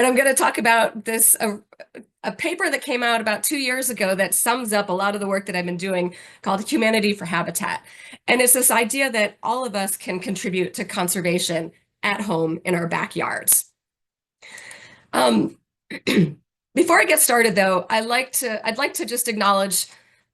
And I'm going to talk about this a paper that came out about 2 years ago that sums up a lot of the work that I've been doing called Humanity for Habitat. And it's this idea that all of us can contribute to conservation at home in our backyards. Um, Before I get started, though, I'd like to just acknowledge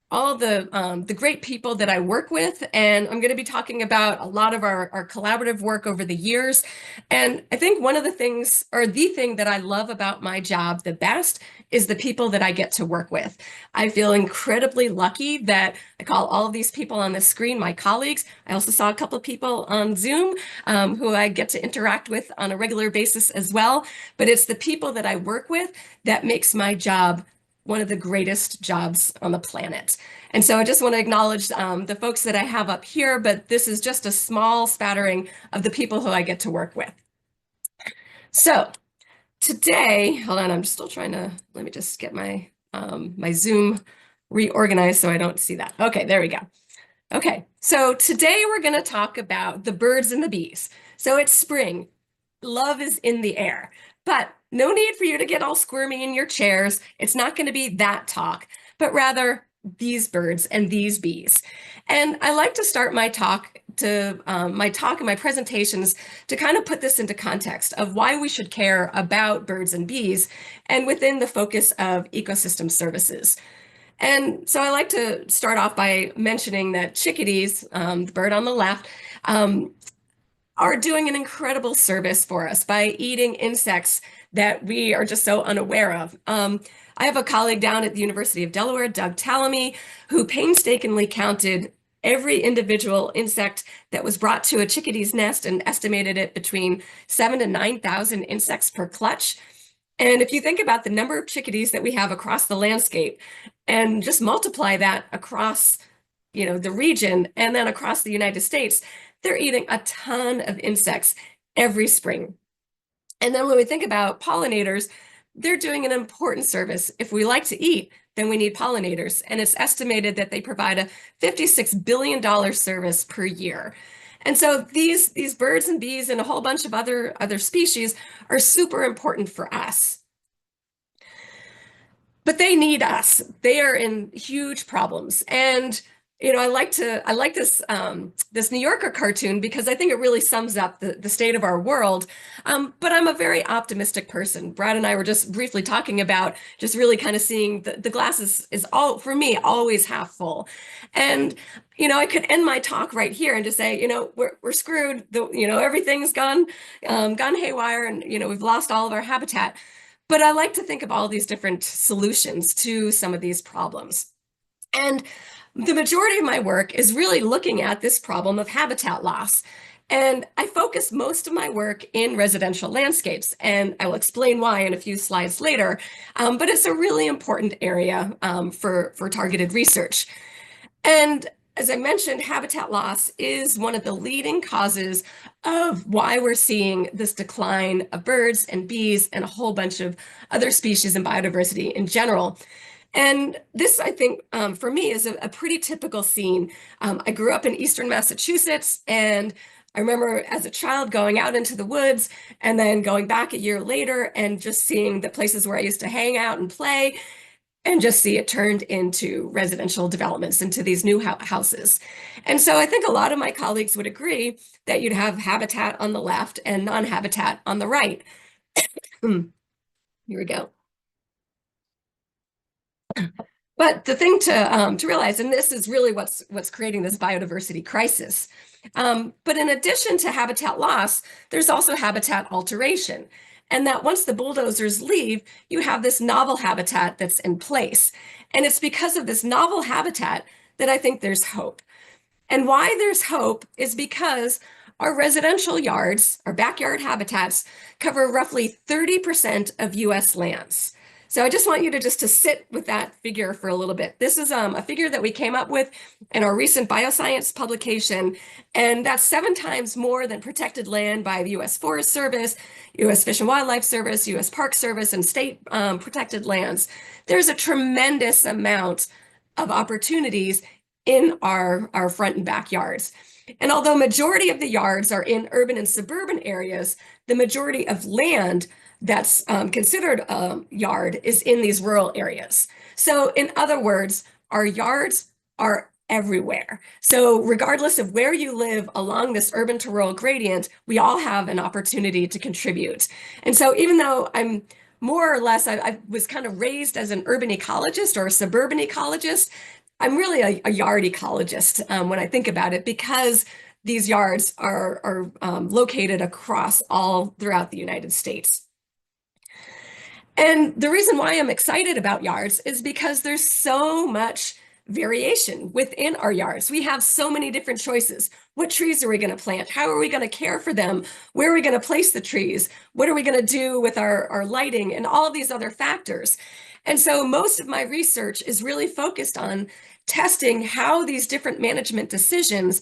all the great people that I work with, and I'm going to be talking about a lot of our collaborative work over the years. And I think one of the things, or the thing that I love about my job the best, is the people that I get to work with. I feel incredibly lucky that I call all of these people on the screen my colleagues. I also saw a couple of people on Zoom who I get to interact with on a regular basis as well. But it's the people that I work with that makes my job one of the greatest jobs on the planet. And so I just want to acknowledge the folks that I have up here, but this is just a small spattering of the people who I get to work with. So today, hold on, I'm still trying to, let me just get my, my Zoom reorganized so I don't see that. Okay, there we go. Okay, so today we're going to talk about the birds and the bees. So it's spring, love is in the air. But no need for you to get all squirmy in your chairs. It's not going to be that talk, but rather these birds and these bees. And I like to start my talk and my presentations to kind of put this into context of why we should care about birds and bees, and within the focus of ecosystem services. And so I like to start off by mentioning that chickadees, the bird on the left, are doing an incredible service for us by eating insects that we are just so unaware of. I have a colleague down at the University of Delaware, Doug Tallamy, who painstakingly counted every individual insect that was brought to a chickadee's nest and estimated it between 7,000 to 9,000 insects per clutch. And if you think about the number of chickadees that we have across the landscape and just multiply that across, the region and then across the United States, they're eating a ton of insects every spring. And then when we think about pollinators, they're doing an important service. If we like to eat, then we need pollinators. And it's estimated that they provide a $56 billion service per year. And so these birds and bees and a whole bunch of other species are super important for us. But they need us. They are in huge problems. And I like this this New Yorker cartoon because I think it really sums up the state of our world. But I'm a very optimistic person. Brad and I were just briefly talking about just really kind of seeing the glass is all, for me, always half full. And I could end my talk right here and just say, we're screwed. Everything's gone haywire, and we've lost all of our habitat. But I like to think of all these different solutions to some of these problems. And the majority of my work is really looking at this problem of habitat loss. And I focus most of my work in residential landscapes, and I will explain why in a few slides later. But it's a really important area for targeted research. And as I mentioned, habitat loss is one of the leading causes of why we're seeing this decline of birds and bees and a whole bunch of other species and biodiversity in general. And this, I think, for me, is a pretty typical scene. I grew up in Eastern Massachusetts, and I remember as a child going out into the woods and then going back a year later and just seeing the places where I used to hang out and play, and just see it turned into residential developments, into these new houses. And so I think a lot of my colleagues would agree that you'd have habitat on the left and non-habitat on the right. Here we go. But the thing to realize, and this is really what's creating this biodiversity crisis. But in addition to habitat loss, there's also habitat alteration. And that once the bulldozers leave, you have this novel habitat that's in place. And it's because of this novel habitat that I think there's hope. And why there's hope is because our residential yards, our backyard habitats, cover roughly 30% of US lands. So I just want you to sit with that figure for a little bit. This is a figure that we came up with in our recent bioscience publication, and that's 7 times more than protected land by the US Forest Service, US Fish and Wildlife Service, US Park Service, and state protected lands. There's a tremendous amount of opportunities in our front and backyards. And although majority of the yards are in urban and suburban areas, the majority of land that's considered a yard is in these rural areas. So in other words, our yards are everywhere. So regardless of where you live along this urban to rural gradient, we all have an opportunity to contribute. And so even though I'm more or less, I was kind of raised as an urban ecologist or a suburban ecologist, I'm really a yard ecologist when I think about it, because these yards are located across all throughout the United States. And the reason why I'm excited about yards is because there's so much variation within our yards. We have so many different choices. What trees are we going to plant? How are we going to care for them? Where are we going to place the trees? What are we going to do with our lighting and all of these other factors? And so most of my research is really focused on testing how these different management decisions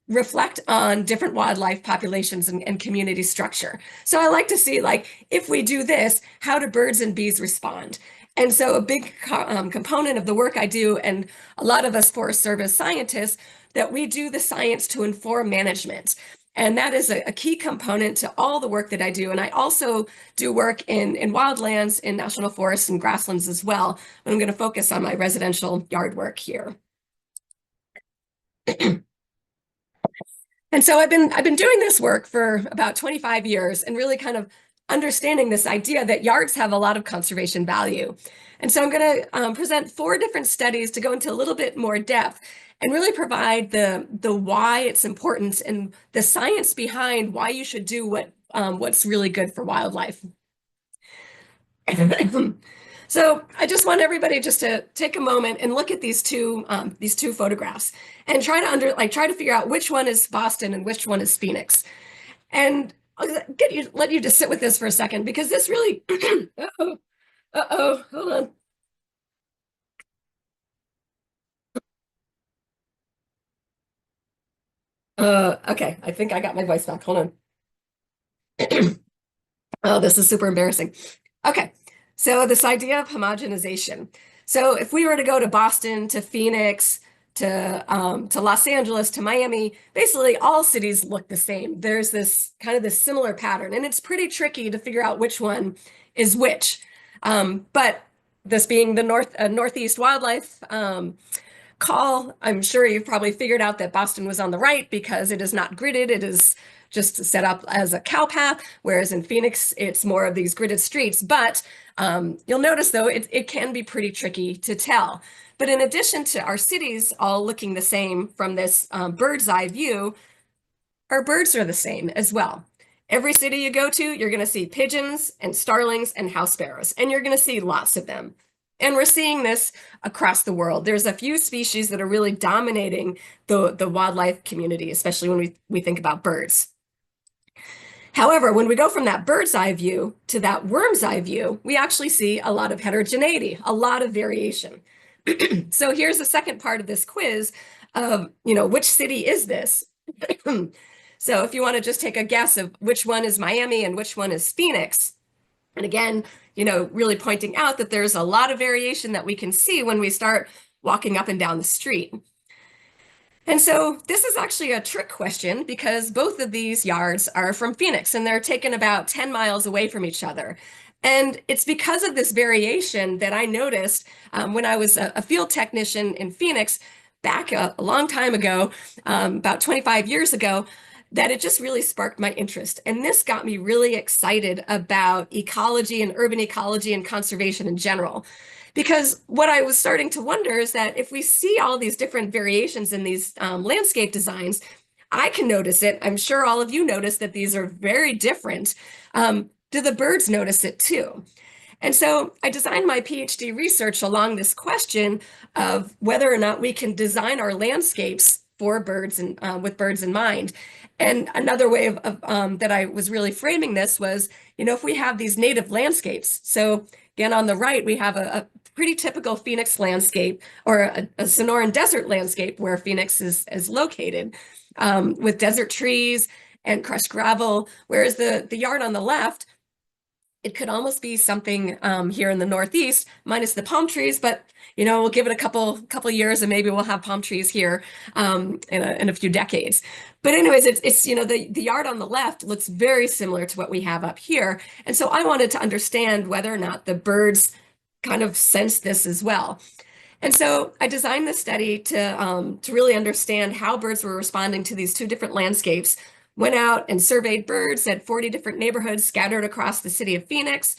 reflect on different wildlife populations and community structure. So I like to see, like, if we do this, how do birds and bees respond? And so a big component of the work I do, and a lot of us Forest Service scientists, that we do the science to inform management. And that is a key component to all the work that I do. And I also do work in wildlands, in national forests and grasslands as well. But I'm going to focus on my residential yard work here. And so I've been doing this work for about 25 years and really kind of understanding this idea that yards have a lot of conservation value. And so I'm going to present 4 different studies to go into a little bit more depth and really provide the why it's important and the science behind why you should do what's really good for wildlife. So I just want everybody just to take a moment and look at these two photographs and try to figure out which one is Boston and which one is Phoenix. And I'll let you just sit with this for a second, because this really, hold on. Okay, I think I got my voice back. Hold on. Oh, this is super embarrassing. Okay, so this idea of homogenization. So if we were to go to Boston, to Phoenix, to Los Angeles, to Miami, basically all cities look the same. There's this kind of this similar pattern, and it's pretty tricky to figure out which one is which. But this being the Northeast Wildlife call, I'm sure you've probably figured out that Boston was on the right because it is not gridded. It is just set up as a cow path, whereas in Phoenix, it's more of these gridded streets. But you'll notice, though, it can be pretty tricky to tell. But in addition to our cities all looking the same from this bird's eye view, our birds are the same as well. Every city you go to, you're going to see pigeons and starlings and house sparrows, and you're going to see lots of them. And we're seeing this across the world. There's a few species that are really dominating the wildlife community, especially when we think about birds. However, when we go from that bird's eye view to that worm's eye view, we actually see a lot of heterogeneity, a lot of variation. So here's the second part of this quiz of, which city is this? So if you want to just take a guess of which one is Miami and which one is Phoenix, and again, really pointing out that there's a lot of variation that we can see when we start walking up and down the street. And so this is actually a trick question, because both of these yards are from Phoenix and they're taken about 10 miles away from each other. And it's because of this variation that I noticed when I was a field technician in Phoenix back a long time ago, about 25 years ago, that it just really sparked my interest. And this got me really excited about ecology and urban ecology and conservation in general. Because what I was starting to wonder is that if we see all these different variations in these landscape designs, I can notice it. I'm sure all of you notice that these are very different. Do the birds notice it too? And so I designed my PhD research along this question of whether or not we can design our landscapes for birds and with birds in mind. And another way of that I was really framing this was, if we have these native landscapes. So again, on the right, we have a pretty typical Phoenix landscape, or a Sonoran desert landscape where Phoenix is located, with desert trees and crushed gravel, whereas the yard on the left It could almost be something here in the Northeast, minus the palm trees, but we'll give it a couple years and maybe we'll have palm trees here in a few decades. But anyways, it's the yard on the left looks very similar to what we have up here. And so I wanted to understand whether or not the birds kind of sense this as well. And so I designed the study to really understand how birds were responding to these two different landscapes. Went out and surveyed birds at 40 different neighborhoods scattered across the city of Phoenix,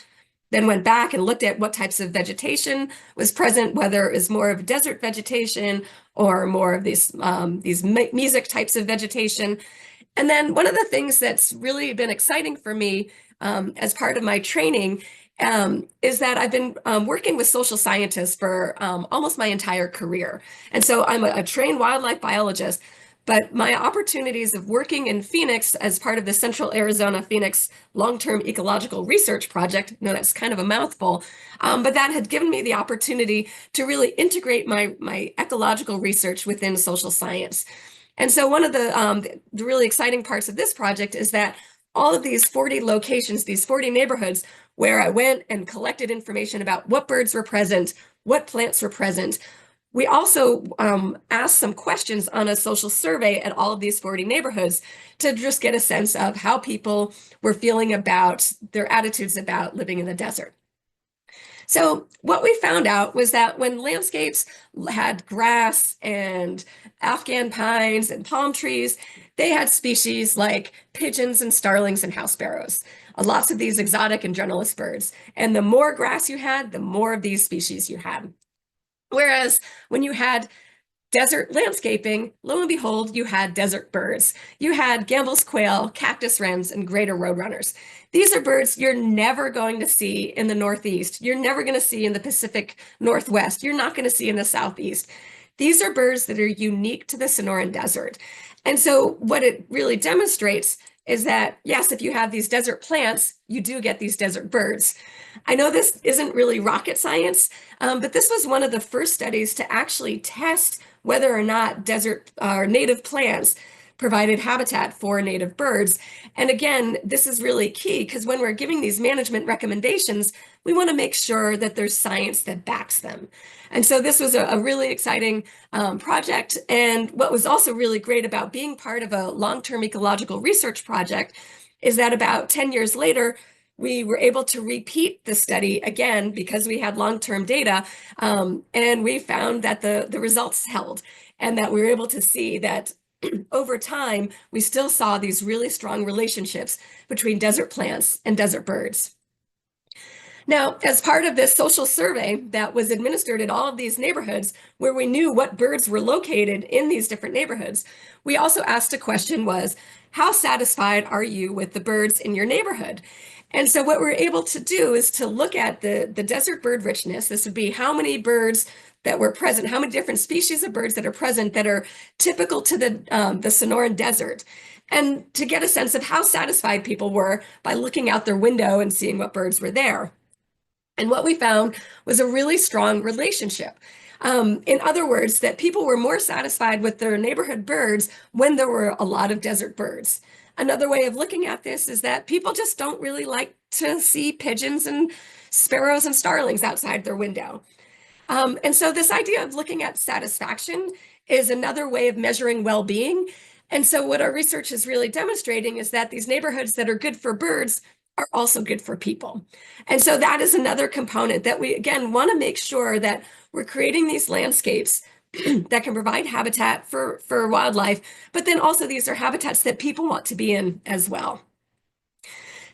then went back and looked at what types of vegetation was present, whether it was more of desert vegetation or more of these mesic types of vegetation. And then one of the things that's really been exciting for me as part of my training is that I've been working with social scientists for almost my entire career. And so I'm a trained wildlife biologist, but my opportunities of working in Phoenix as part of the Central Arizona Phoenix Long-Term Ecological Research Project, that's kind of a mouthful, but that had given me the opportunity to really integrate my ecological research within social science. And so one of the really exciting parts of this project is that all of these 40 locations, these 40 neighborhoods where I went and collected information about what birds were present, what plants were present. We also asked some questions on a social survey at all of these 40 neighborhoods to just get a sense of how people were feeling about their attitudes about living in the desert. So what we found out was that when landscapes had grass and Afghan pines and palm trees, they had species like pigeons and starlings and house sparrows, lots of these exotic and generalist birds. And the more grass you had, the more of these species you had. Whereas when you had desert landscaping, lo and behold, you had desert birds. You had Gambel's quail, cactus wrens, and greater roadrunners. These are birds you're never going to see in the Northeast. You're never going to see in the Pacific Northwest. You're not going to see in the Southeast. These are birds that are unique to the Sonoran Desert. And so what it really demonstrates is that, yes, if you have these desert plants, you do get these desert birds. I know this isn't really rocket science, but this was one of the first studies to actually test whether or not desert or native plants provided habitat for native birds. And again, this is really key because when we're giving these management recommendations, we want to make sure that there's science that backs them. And so this was a really exciting project. And what was also really great about being part of a long-term ecological research project is that about 10 years later, we were able to repeat the study again because we had long-term data, and we found that the results held and that we were able to see that over time, we still saw these really strong relationships between desert plants and desert birds. Now, as part of this social survey that was administered in all of these neighborhoods where we knew what birds were located in these different neighborhoods, we also asked a question was, how satisfied are you with the birds in your neighborhood? And so what we're able to do is to look at the desert bird richness. This would be how many birds that were present, how many different species of birds that are present that are typical to the Sonoran Desert, and to get a sense of how satisfied people were by looking out their window and seeing what birds were there. And what we found was a really strong relationship. In other words, that people were more satisfied with their neighborhood birds when there were a lot of desert birds. Another way of looking at this is that people just don't really like to see pigeons and sparrows and starlings outside their window. And so this idea of looking at satisfaction is another way of measuring well-being. And so what our research is really demonstrating is that these neighborhoods that are good for birds are also good for people. And so that is another component that we, again, want to make sure that we're creating these landscapes that can provide habitat for wildlife, but then also these are habitats that people want to be in as well.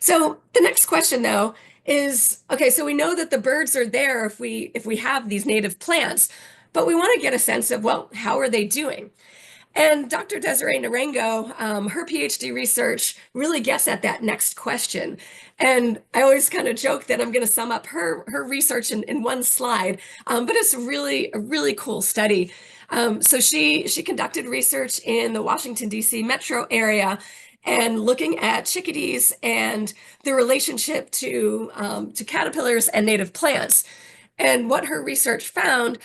So the next question, though, is, okay, so we know that the birds are there if we have these native plants, but we want to get a sense of, well, how are they doing? And Dr. Desiree Narango, her PhD research really gets at that next question. And I always kind of joke that I'm going to sum up her research in one slide, but it's really a really cool study. So she conducted research in the Washington, D.C. metro area and looking at chickadees and the relationship to caterpillars and native plants. And what her research found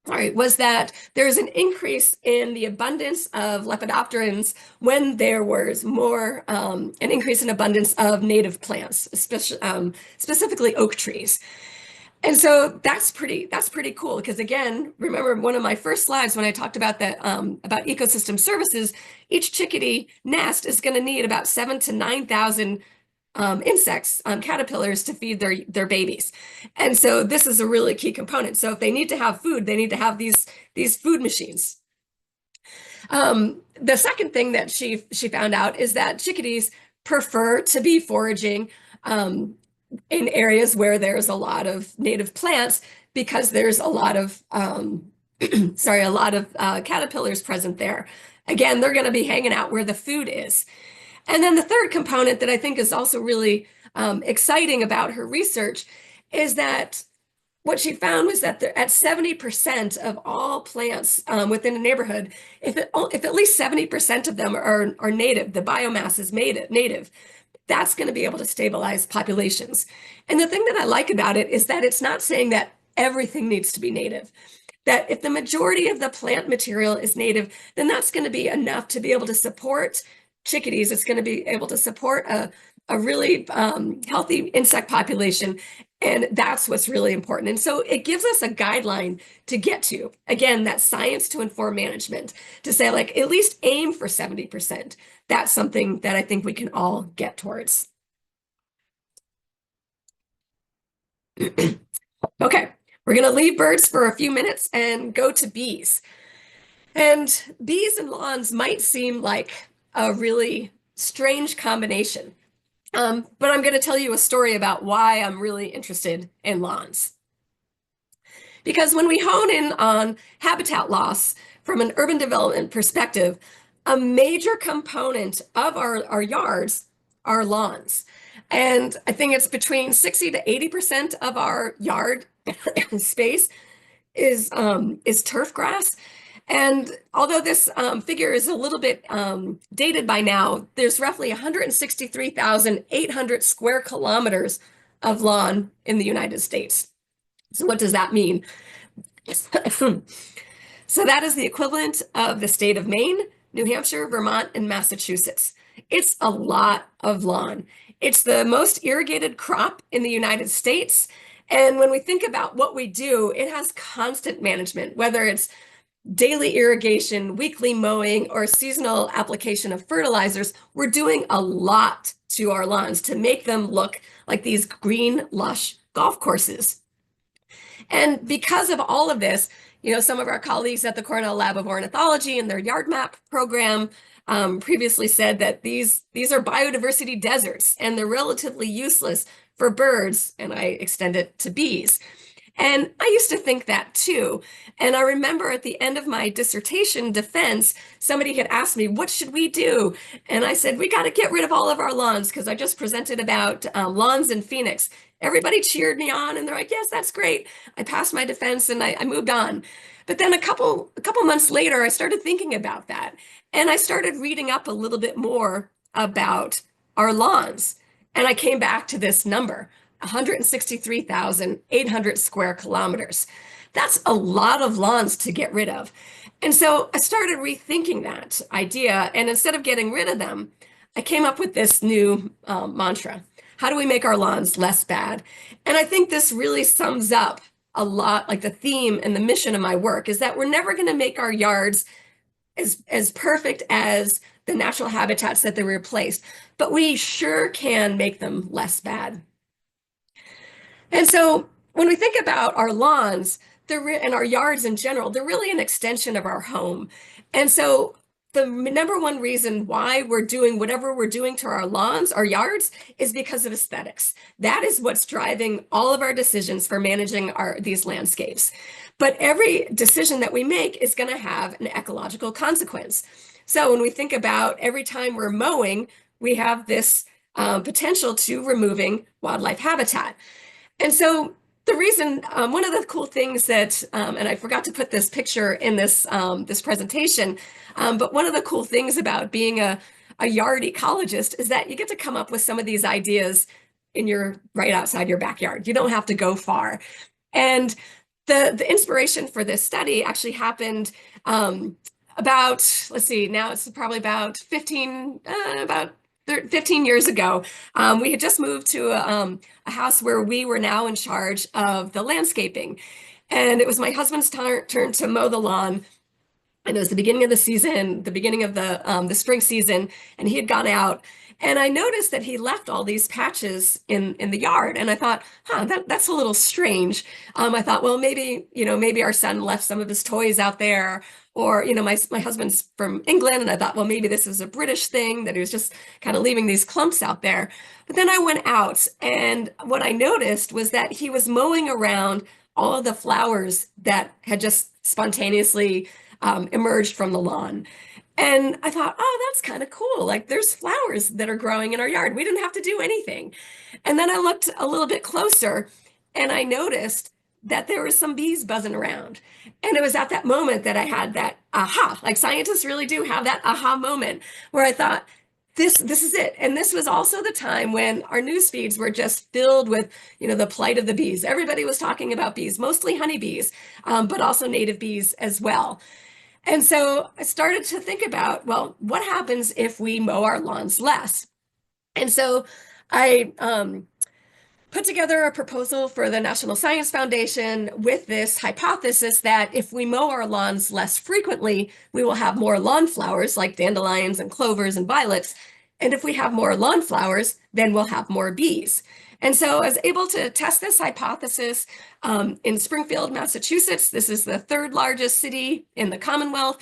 sorry, was that there's an increase in the abundance of lepidopterans when there was more, an increase in abundance of native plants, especially, specifically oak trees. And so that's pretty cool because again, remember one of my first slides when I talked about that about ecosystem services, each chickadee nest is going to need about 7,000 to 9,000 insects, caterpillars to feed their babies. And so this is a really key component. So if they need to have food, they need to have these food machines. The second thing that she found out is that chickadees prefer to be foraging in areas where there's a lot of native plants because there's a lot of sorry, a lot of caterpillars present there. Again, they're going to be hanging out where the food is. And then the third component that I think is also really exciting about her research is that what she found was that at 70% of all plants within a neighborhood, if at least 70% of them are native, the biomass is native, that's going to be able to stabilize populations. And the thing that I like about it is that it's not saying that everything needs to be native. That if the majority of the plant material is native, then that's going to be enough to be able to support chickadees. It's going to be able to support a really healthy insect population. And that's what's really important. And so it gives us a guideline to get to. Again, that science to inform management, to say like at least aim for 70%. That's something that I think we can all get towards. Okay, we're going to leave birds for a few minutes and go to bees. And bees and lawns might seem like a really strange combination. But I'm going to tell you a story about why I'm really interested in lawns. Because when we hone in on habitat loss from an urban development perspective, a major component of our yards are lawns. And I think it's between 60 to 80% of our yard space is turf grass. And although this figure is a little bit dated by now, there's roughly 163,800 square kilometers of lawn in the United States. So what does that mean? So that is the equivalent of the state of Maine, New Hampshire, Vermont, and Massachusetts. It's a lot of lawn. It's the most irrigated crop in the United States. And when we think about what we do, it has constant management, whether it's daily irrigation, weekly mowing, or seasonal application of fertilizers. We're doing a lot to our lawns to make them look like these green, lush golf courses. And because of all of this, you know, some of our colleagues at the Cornell Lab of Ornithology in their Yard Map program previously said that these are biodiversity deserts and they're relatively useless for birds, and I extend it to bees. And I used to think that too. And I remember at the end of my dissertation defense, somebody had asked me, what should we do? And I said, we got to get rid of all of our lawns because I just presented about lawns in Phoenix. Everybody cheered me on and they're like, yes, that's great. I passed my defense and I moved on. But then a couple months later, I started thinking about that. And I started reading up a little bit more about our lawns. And I came back to this number. 163,800 square kilometers. That's a lot of lawns to get rid of. And so I started rethinking that idea. And instead of getting rid of them, I came up with this new mantra. How do we make our lawns less bad? And I think this really sums up a lot, like the theme and the mission of my work is that we're never going to make our yards as perfect as the natural habitats that they replaced, but we sure can make them less bad. And so when we think about our lawns and our yards in general, they're really an extension of our home. And so the number one reason why we're doing whatever we're doing to our lawns, our yards, is because of aesthetics. That is what's driving all of our decisions for managing these landscapes. But every decision that we make is going to have an ecological consequence. So when we think about every time we're mowing, we have this potential to removing wildlife habitat. And so the reason, one of the cool things that, and I forgot to put this picture in this presentation, but one of the cool things about being a yard ecologist is that you get to come up with some of these ideas right outside your backyard. You don't have to go far. And the inspiration for this study actually happened about, let's see, now it's probably about 15 years ago. We had just moved to a house where we were now in charge of the landscaping. And it was my husband's turn to mow the lawn. And it was the beginning of the season, the beginning of the spring season, and he had gone out. And I noticed that he left all these patches in the yard, and I thought, that's a little strange. I thought, well, maybe our son left some of his toys out there, or my husband's from England, and I thought, well, maybe this is a British thing that he was just kind of leaving these clumps out there. But then I went out, and what I noticed was that he was mowing around all of the flowers that had just spontaneously emerged from the lawn. And I thought, oh, that's kind of cool. Like there's flowers that are growing in our yard. We didn't have to do anything. And then I looked a little bit closer and I noticed that there were some bees buzzing around. And it was at that moment that I had that aha, like scientists really do have that aha moment where I thought, this is it. And this was also the time when our news feeds were just filled with, the plight of the bees. Everybody was talking about bees, mostly honeybees, but also native bees as well. And so I started to think about, well, what happens if we mow our lawns less? And so I put together a proposal for the National Science Foundation with this hypothesis that if we mow our lawns less frequently, we will have more lawn flowers like dandelions and clovers and violets. And if we have more lawn flowers, then we'll have more bees. And so I was able to test this hypothesis in Springfield, Massachusetts. This is the third largest city in the Commonwealth.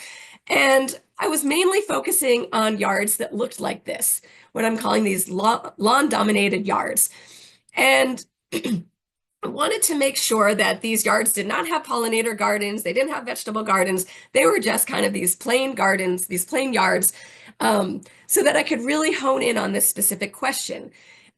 And I was mainly focusing on yards that looked like this, what I'm calling these lawn-dominated yards. And I wanted to make sure that these yards did not have pollinator gardens. They didn't have vegetable gardens. They were just kind of these plain gardens, these plain yards, so that I could really hone in on this specific question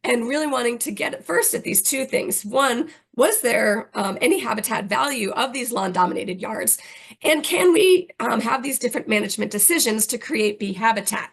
and really wanting to get first at these two things. One, was there any habitat value of these lawn-dominated yards? And can we have these different management decisions to create bee habitat?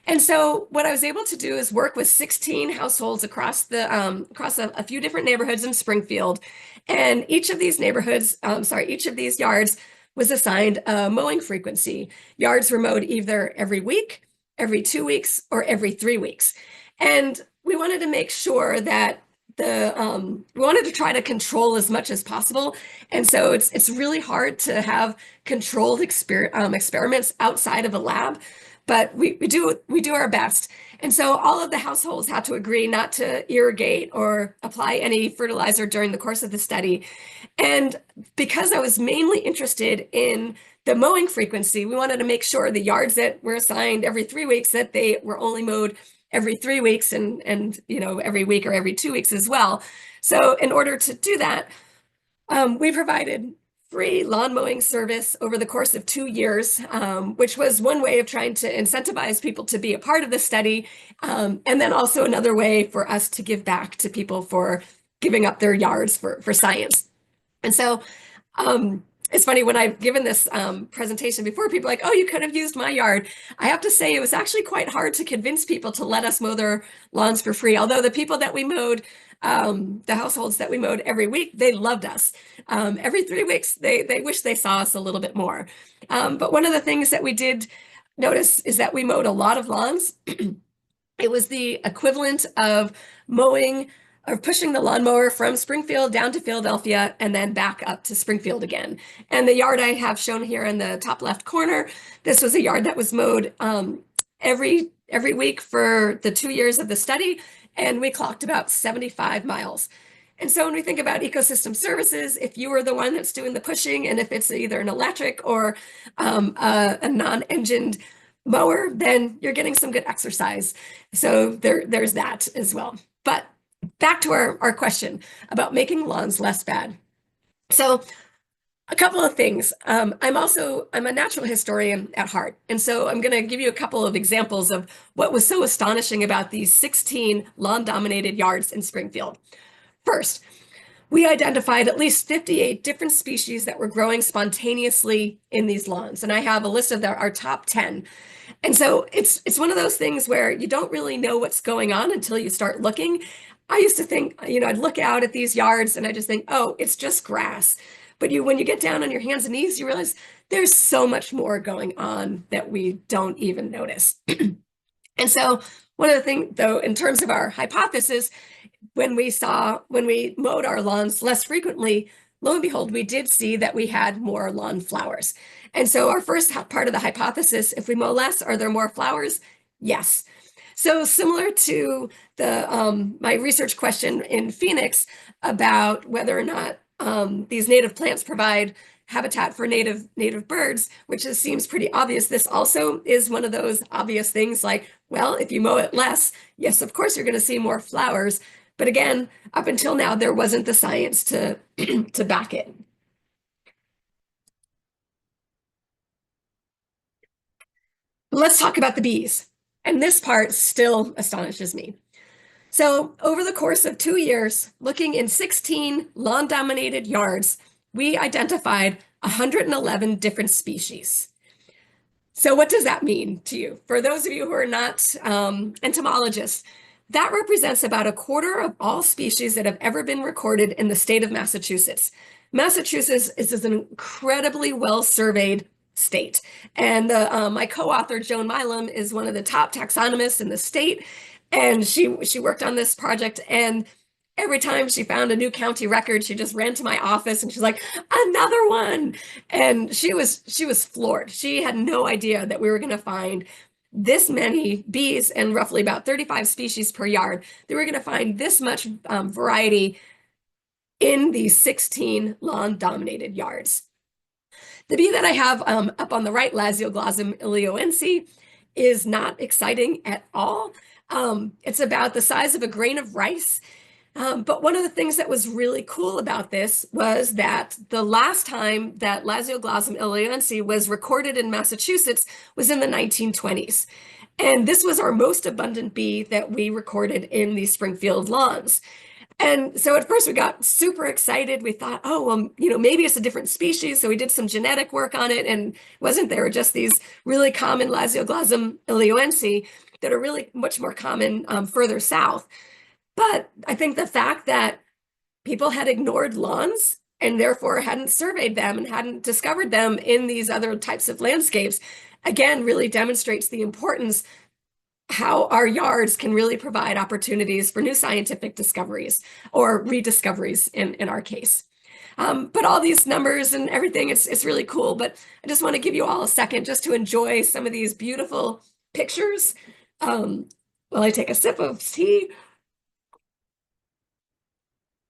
And so what I was able to do is work with 16 households across a few different neighborhoods in Springfield. And each of these each of these yards was assigned a mowing frequency. Yards were mowed either every week, every 2 weeks, or every 3 weeks. And we wanted to make sure that we wanted to try to control as much as possible. And so it's really hard to have controlled experiments outside of a lab. But we do our best. And so all of the households had to agree not to irrigate or apply any fertilizer during the course of the study. And because I was mainly interested in the mowing frequency, we wanted to make sure the yards that were assigned every 3 weeks, that they were only mowed every 3 weeks and every week or every 2 weeks as well. So in order to do that, we provided free lawn mowing service over the course of 2 years, which was one way of trying to incentivize people to be a part of the study. And then also another way for us to give back to people for giving up their yards for science. And so it's funny, when I've given this presentation before, people are like, oh, you could have used my yard. I have to say it was actually quite hard to convince people to let us mow their lawns for free. Although the people that we mowed, the households that we mowed every week, they loved us. Every 3 weeks, they wish they saw us a little bit more. But one of the things that we did notice is that we mowed a lot of lawns. It was the equivalent of mowing or pushing the lawnmower from Springfield down to Philadelphia and then back up to Springfield again. And the yard I have shown here in the top left corner, this was a yard that was mowed every week for the 2 years of the study, and we clocked about 75 miles. And so when we think about ecosystem services, if you are the one that's doing the pushing, and if it's either an electric or a non-engined mower, then you're getting some good exercise. So there's that as well. But back to our question about making lawns less bad. So a couple of things. I'm a natural historian at heart. And so I'm going to give you a couple of examples of what was so astonishing about these 16 lawn-dominated yards in Springfield. First, we identified at least 58 different species that were growing spontaneously in these lawns. And I have a list of our top 10. And so it's one of those things where you don't really know what's going on until you start looking. I used to think, I'd look out at these yards and I just think, oh, it's just grass. But when you get down on your hands and knees, you realize there's so much more going on that we don't even notice. And so one of the things, though, in terms of our hypothesis, when we mowed our lawns less frequently, lo and behold, we did see that we had more lawn flowers. And so our first part of the hypothesis, if we mow less, are there more flowers? Yes. So similar to my research question in Phoenix about whether or not these native plants provide habitat for native birds, which seems pretty obvious. This also is one of those obvious things like, well, if you mow it less, yes, of course you're going to see more flowers. But again, up until now, there wasn't the science to to back it. Let's talk about the bees. And this part still astonishes me. So over the course of 2 years, looking in 16 lawn-dominated yards, we identified 111 different species. So what does that mean to you? For those of you who are not entomologists, that represents about a quarter of all species that have ever been recorded in the state of Massachusetts. Massachusetts is an incredibly well-surveyed state. And my co-author, Joan Milam, is one of the top taxonomists in the state. And she worked on this project, and every time she found a new county record, she just ran to my office and she's like, another one. And she was floored. She had no idea that we were going to find this many bees and roughly about 35 species per yard. That we're going to find this much variety in these 16 lawn-dominated yards. The bee that I have up on the right, Lasioglossum ilioense, is not exciting at all. It's about the size of a grain of rice. But one of the things that was really cool about this was that the last time that Lasioglossum ilioense was recorded in Massachusetts was in the 1920s. And this was our most abundant bee that we recorded in the Springfield lawns. And so at first we got super excited. We thought, oh, well, maybe it's a different species. So we did some genetic work on it, and wasn't there just these really common Lasioglossum ilioense that are really much more common further south. But I think the fact that people had ignored lawns and therefore hadn't surveyed them and hadn't discovered them in these other types of landscapes, again, really demonstrates the importance how our yards can really provide opportunities for new scientific discoveries or rediscoveries in our case. But all these numbers and everything, it's really cool. But I just want to give you all a second just to enjoy some of these beautiful pictures while I take a sip of tea.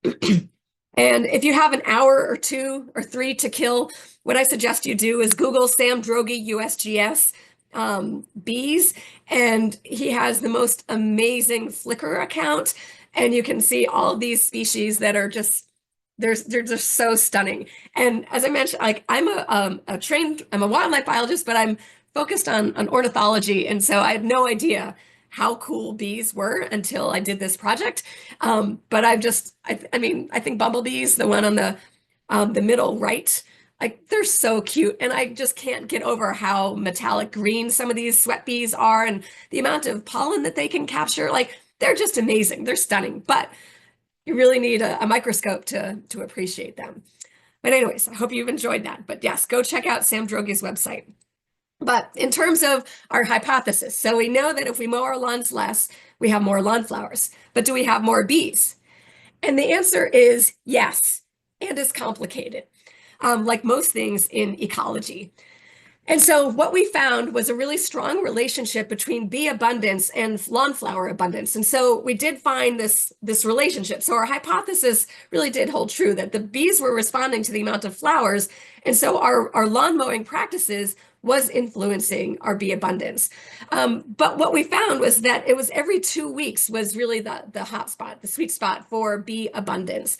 And if you have an hour or 2 or 3 to kill, what I suggest you do is Google Sam Droege USGS bees, and he has the most amazing Flickr account, and you can see all of these species that are just they're just so stunning. And as I mentioned, like I'm a wildlife biologist, but I'm focused on ornithology, and so I had no idea how cool bees were until I did this project. But I think bumblebees, the one on the middle right, like they're so cute, and I just can't get over how metallic green some of these sweat bees are, and the amount of pollen that they can capture. Like they're just amazing. They're stunning, but you really need a microscope to appreciate them. But anyways, I hope you've enjoyed that. But yes, go check out Sam Droge's website. But in terms of our hypothesis, so we know that if we mow our lawns less, we have more lawn flowers. But do we have more bees? And the answer is yes, and it's complicated, like most things in ecology. And so what we found was a really strong relationship between bee abundance and lawn flower abundance. And so we did find this relationship. So our hypothesis really did hold true, that the bees were responding to the amount of flowers. And so our lawn mowing practices was influencing our bee abundance. But what we found was that it was every 2 weeks was really the hot spot, the sweet spot for bee abundance.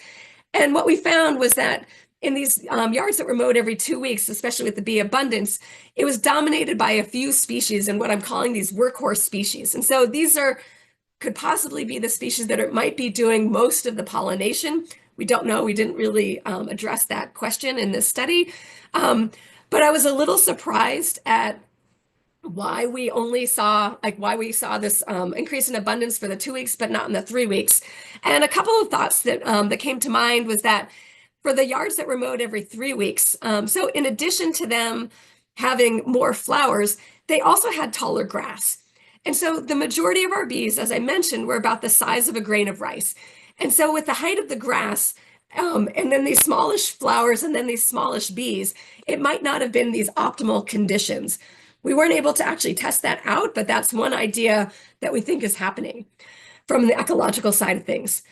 And what we found was that in these yards that were mowed every 2 weeks, especially with the bee abundance, it was dominated by a few species and what I'm calling these workhorse species. And so these could possibly be the species that might be doing most of the pollination. We don't know. We didn't really address that question in this study. But I was a little surprised at why we saw this increase in abundance for the 2 weeks, but not in the 3 weeks. And a couple of thoughts that came to mind was that for the yards that were mowed every 3 weeks. So in addition to them having more flowers, they also had taller grass. And so the majority of our bees, as I mentioned, were about the size of a grain of rice. And so with the height of the grass, and then these smallish flowers and then these smallish bees, it might not have been these optimal conditions. We weren't able to actually test that out, but that's one idea that we think is happening from the ecological side of things.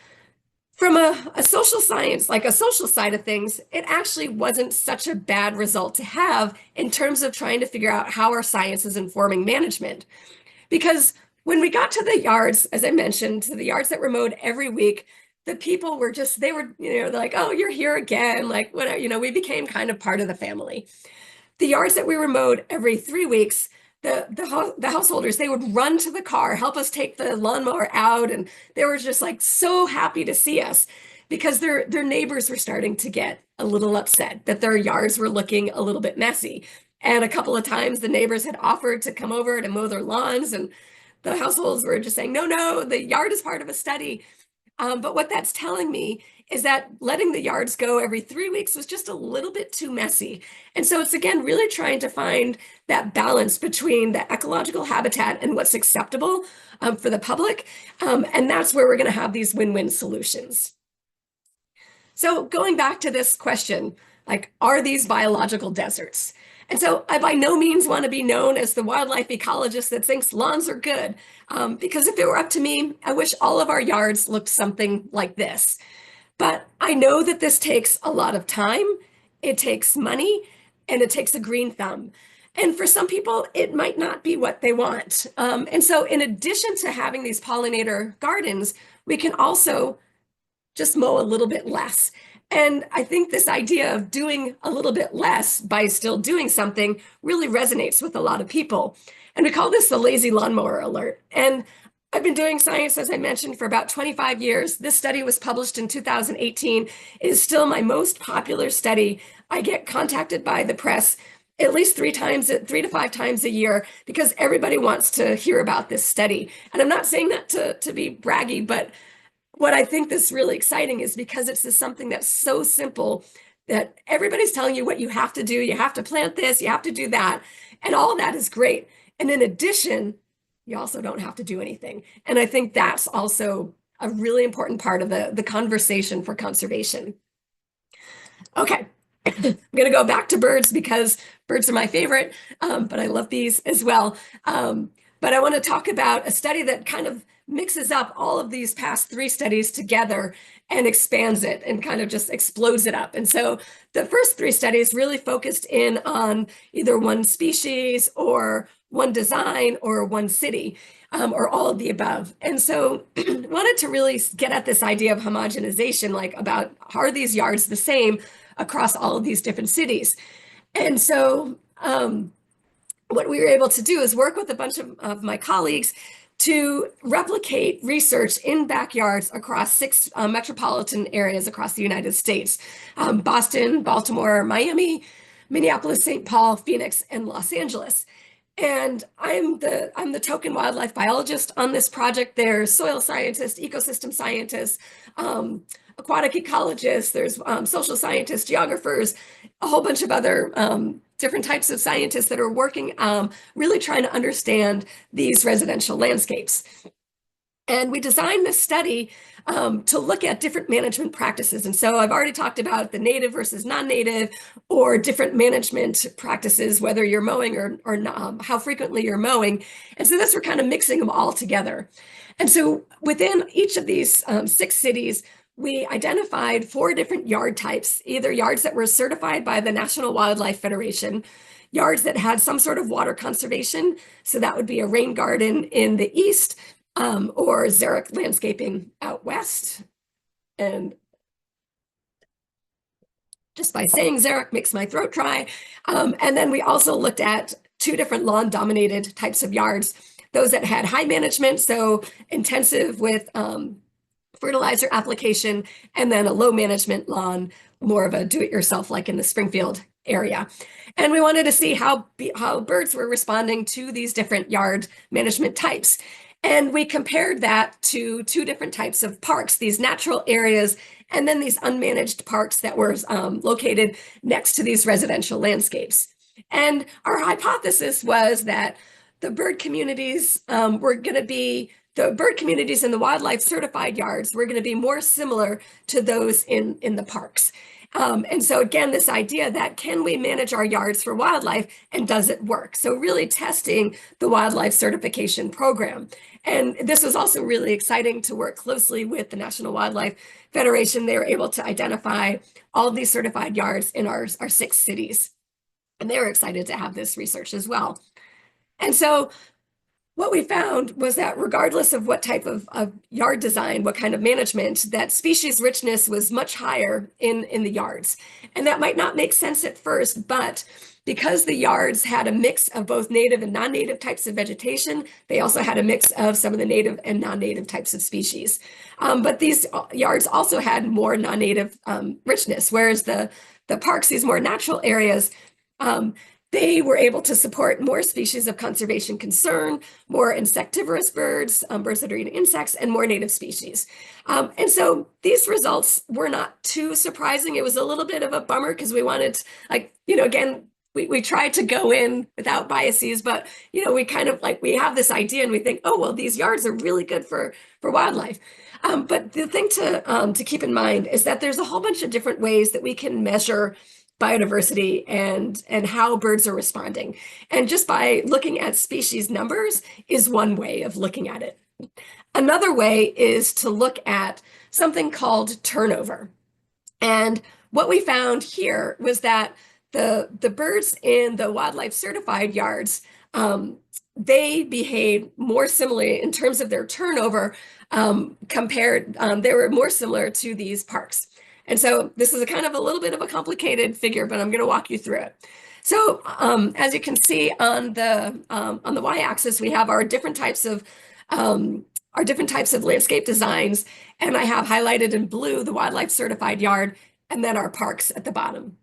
From a social science, like a social side of things, it actually wasn't such a bad result to have in terms of trying to figure out how our science is informing management. Because when we got to the yards, as I mentioned, to the yards that were mowed every week, the people were just, they were, like, oh, you're here again. Like, whatever, we became kind of part of the family. The yards that we were mowed every 3 weeks, the householders, they would run to the car, help us take the lawnmower out, and they were just like so happy to see us because their neighbors were starting to get a little upset that their yards were looking a little bit messy. And a couple of times the neighbors had offered to come over to mow their lawns, and the households were just saying, no, no, the yard is part of a study. But what that's telling me is that letting the yards go every 3 weeks was just a little bit too messy. And so it's, again, really trying to find that balance between the ecological habitat and what's acceptable for the public. And that's where we're going to have these win-win solutions. So going back to this question, like, are these biological deserts? And so I by no means want to be known as the wildlife ecologist that thinks lawns are good, because if it were up to me, I wish all of our yards looked something like this. But I know that this takes a lot of time, it takes money, and it takes a green thumb. And for some people, it might not be what they want. And so in addition to having these pollinator gardens, we can also just mow a little bit less. And I think this idea of doing a little bit less by still doing something really resonates with a lot of people. And we call this the lazy lawnmower alert. And I've been doing science, as I mentioned, for about 25 years. This study was published in 2018. It is still my most popular study. I get contacted by the press at least 3 to 5 times a year because everybody wants to hear about this study. And I'm not saying that to be braggy, but what I think that's really exciting is because it's just something that's so simple that everybody's telling you what you have to do. You have to plant this, you have to do that. And all of that is great. And in addition, you also don't have to do anything. And I think that's also a really important part of the conversation for conservation. Okay, I'm going to go back to birds because birds are my favorite, but I love bees as well. But I want to talk about a study that kind of mixes up all of these past 3 studies together and expands it and kind of just explodes it up. And so the first 3 studies really focused in on either one species or one design or one city, or all of the above. And so wanted to really get at this idea of homogenization, like about, are these yards the same across all of these different cities? And so what we were able to do is work with a bunch of my colleagues to replicate research in backyards across 6 metropolitan areas across the United States: Boston, Baltimore, Miami, Minneapolis, St. Paul, Phoenix, and Los Angeles. And I'm the token wildlife biologist on this project. There's soil scientists, ecosystem scientists, aquatic ecologists, there's social scientists, geographers, a whole bunch of other different types of scientists that are working, really trying to understand these residential landscapes. And we designed this study to look at different management practices. And so I've already talked about the native versus non-native, or different management practices, whether you're mowing or not, how frequently you're mowing. And so this, we're kind of mixing them all together. And so within each of these 6 cities, we identified 4 different yard types, either yards that were certified by the National Wildlife Federation, yards that had some sort of water conservation. So that would be a rain garden in the east, or xeric landscaping out west. And just by saying xeric makes my throat dry. And then we also looked at 2 different lawn-dominated types of yards, those that had high management, so intensive with fertilizer application, and then a low management lawn, more of a do-it-yourself, like in the Springfield area. And we wanted to see how birds were responding to these different yard management types. And we compared that to two different types of parks, these natural areas, and then these unmanaged parks that were located next to these residential landscapes. And our hypothesis was that the bird communities were going to be, the bird communities in the wildlife certified yards were going to be more similar to those in the parks. And so again, this idea that can we manage our yards for wildlife and does it work? So really testing the wildlife certification program. And this was also really exciting to work closely with the National Wildlife Federation. They were able to identify all of these certified yards in our 6 cities. And they were excited to have this research as well. And so what we found was that regardless of what type of yard design, what kind of management, that species richness was much higher in the yards. And that might not make sense at first, but because the yards had a mix of both native and non-native types of vegetation, they also had a mix of some of the native and non-native types of species. But these yards also had more non-native richness, whereas the parks, these more natural areas, they were able to support more species of conservation concern, more insectivorous birds, birds that are eating insects, and more native species. And so these results were not too surprising. It was a little bit of a bummer because we wanted, like, again, we tried to go in without biases, but, we kind of like, we have this idea and we think, oh, well, these yards are really good for wildlife. But the thing to keep in mind is that there's a whole bunch of different ways that we can measure biodiversity and how birds are responding. And just by looking at species numbers is one way of looking at it. Another way is to look at something called turnover. And what we found here was that the birds in the wildlife certified yards, they behave more similarly in terms of their turnover they were more similar to these parks. And so this is a kind of a little bit of a complicated figure, but I'm going to walk you through it. So as you can see on the y-axis, we have our different types of landscape designs, and I have highlighted in blue the wildlife certified yard, and then our parks at the bottom.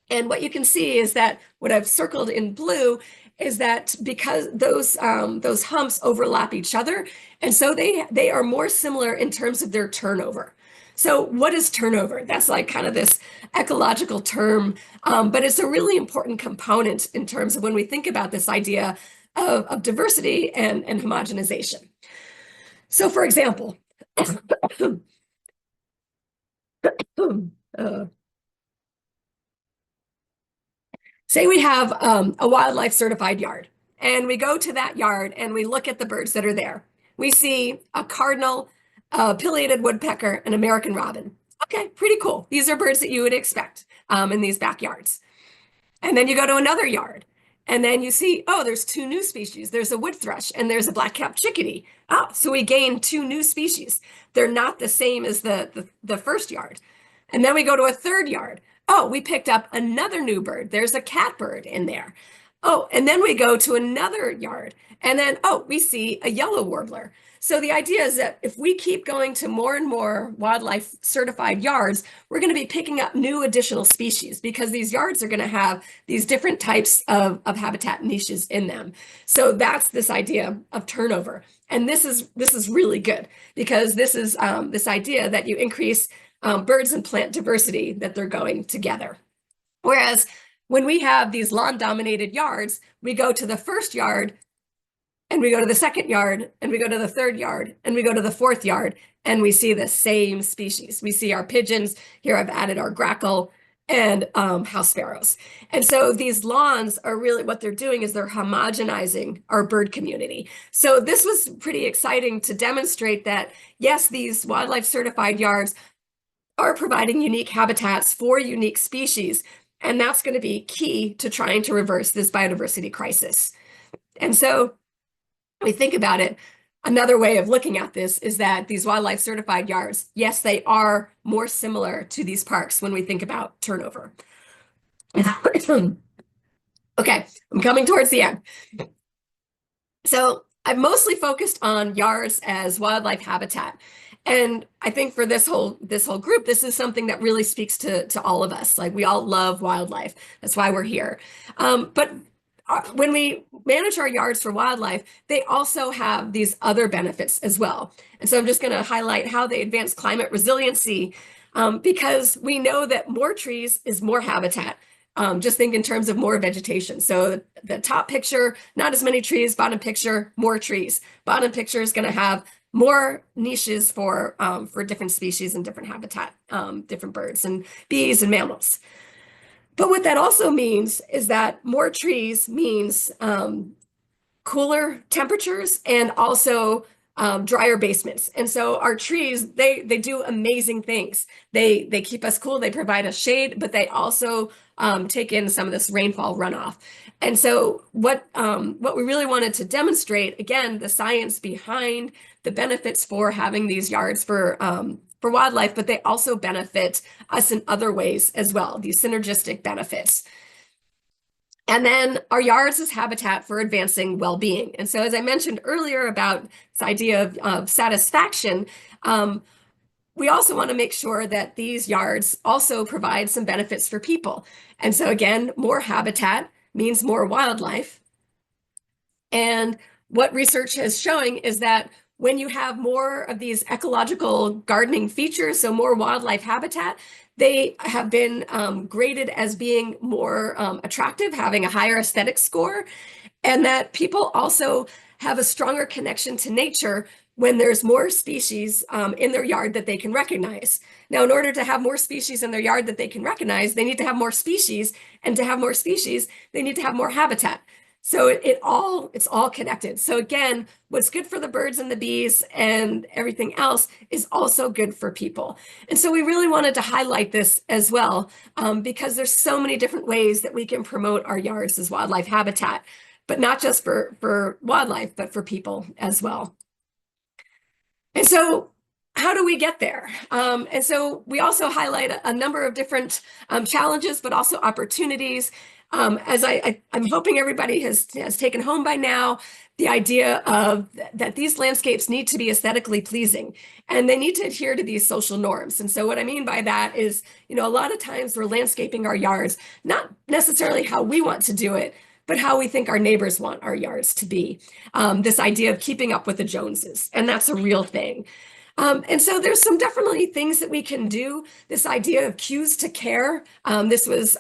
And what you can see is that what I've circled in blue is that because those humps overlap each other, and so they are more similar in terms of their turnover. So what is turnover? That's like kind of this ecological term, but it's a really important component in terms of when we think about this idea of diversity and homogenization. So for example, say we have a wildlife certified yard, and we go to that yard and we look at the birds that are there. We see a cardinal, pileated woodpecker, and American robin. Okay, pretty cool. These are birds that you would expect in these backyards. And then you go to another yard, and then you see, oh, there's 2 new species. There's a wood thrush and there's a black-capped chickadee. Oh, so we gained 2 new species. They're not the same as the first yard. And then we go to a third yard. Oh, we picked up another new bird. There's a catbird in there. Oh, and then we go to another yard, and then, oh, we see a yellow warbler. So the idea is that if we keep going to more and more wildlife certified yards, we're going to be picking up new additional species because these yards are going to have these different types of habitat niches in them. So that's this idea of turnover. And this is really good because this is this idea that you increase birds and plant diversity, that they're going together. Whereas when we have these lawn-dominated yards, we go to the first yard, and we go to the second yard, and we go to the third yard, and we go to the fourth yard, and we see the same species. We see our pigeons. Here I've added our grackle and house sparrows. And so these lawns are really, what they're doing is they're homogenizing our bird community. So this was pretty exciting to demonstrate that, yes, these wildlife certified yards are providing unique habitats for unique species, and that's going to be key to trying to reverse this biodiversity crisis. And so we think about it, another way of looking at this is that these wildlife certified yards, yes, they are more similar to these parks when we think about turnover. Okay, I'm coming towards the end. So I've mostly focused on yards as wildlife habitat. And I think for this whole group, this is something that really speaks to all of us. Like, we all love wildlife. That's why we're here. But when we manage our yards for wildlife, they also have these other benefits as well. And so I'm just going to highlight how they advance climate resiliency, because we know that more trees is more habitat. Just think in terms of more vegetation. So the top picture, not as many trees. Bottom picture, more trees. Bottom picture is going to have more niches for different species and different habitat, different birds and bees and mammals. But what that also means is that more trees means cooler temperatures and also drier basements. And so our trees, they do amazing things. They keep us cool, they provide us shade, but they also take in some of this rainfall runoff. And so what we really wanted to demonstrate, again, the science behind the benefits for having these yards for wildlife, but they also benefit us in other ways as well, these synergistic benefits. And then our yards as habitat for advancing well-being. And so as I mentioned earlier about this idea of satisfaction, we also want to make sure that these yards also provide some benefits for people. And so again, more habitat means more wildlife. And what research is showing is that when you have more of these ecological gardening features, so more wildlife habitat, they have been graded as being more attractive, having a higher aesthetic score, and that people also have a stronger connection to nature when there's more species in their yard that they can recognize. Now, in order to have more species in their yard that they can recognize, they need to have more species, and to have more species, they need to have more habitat. So it's all connected. So again, what's good for the birds and the bees and everything else is also good for people. And so we really wanted to highlight this as well, because there's so many different ways that we can promote our yards as wildlife habitat, but not just for wildlife, but for people as well. And so how do we get there? And so we also highlight a number of different challenges, but also opportunities. As I'm hoping everybody has taken home by now, the idea of that these landscapes need to be aesthetically pleasing, and they need to adhere to these social norms. And so what I mean by that is, a lot of times we're landscaping our yards, not necessarily how we want to do it, but how we think our neighbors want our yards to be. This idea of keeping up with the Joneses, and that's a real thing. And so there's some definitely things that we can do. This idea of cues to care. This was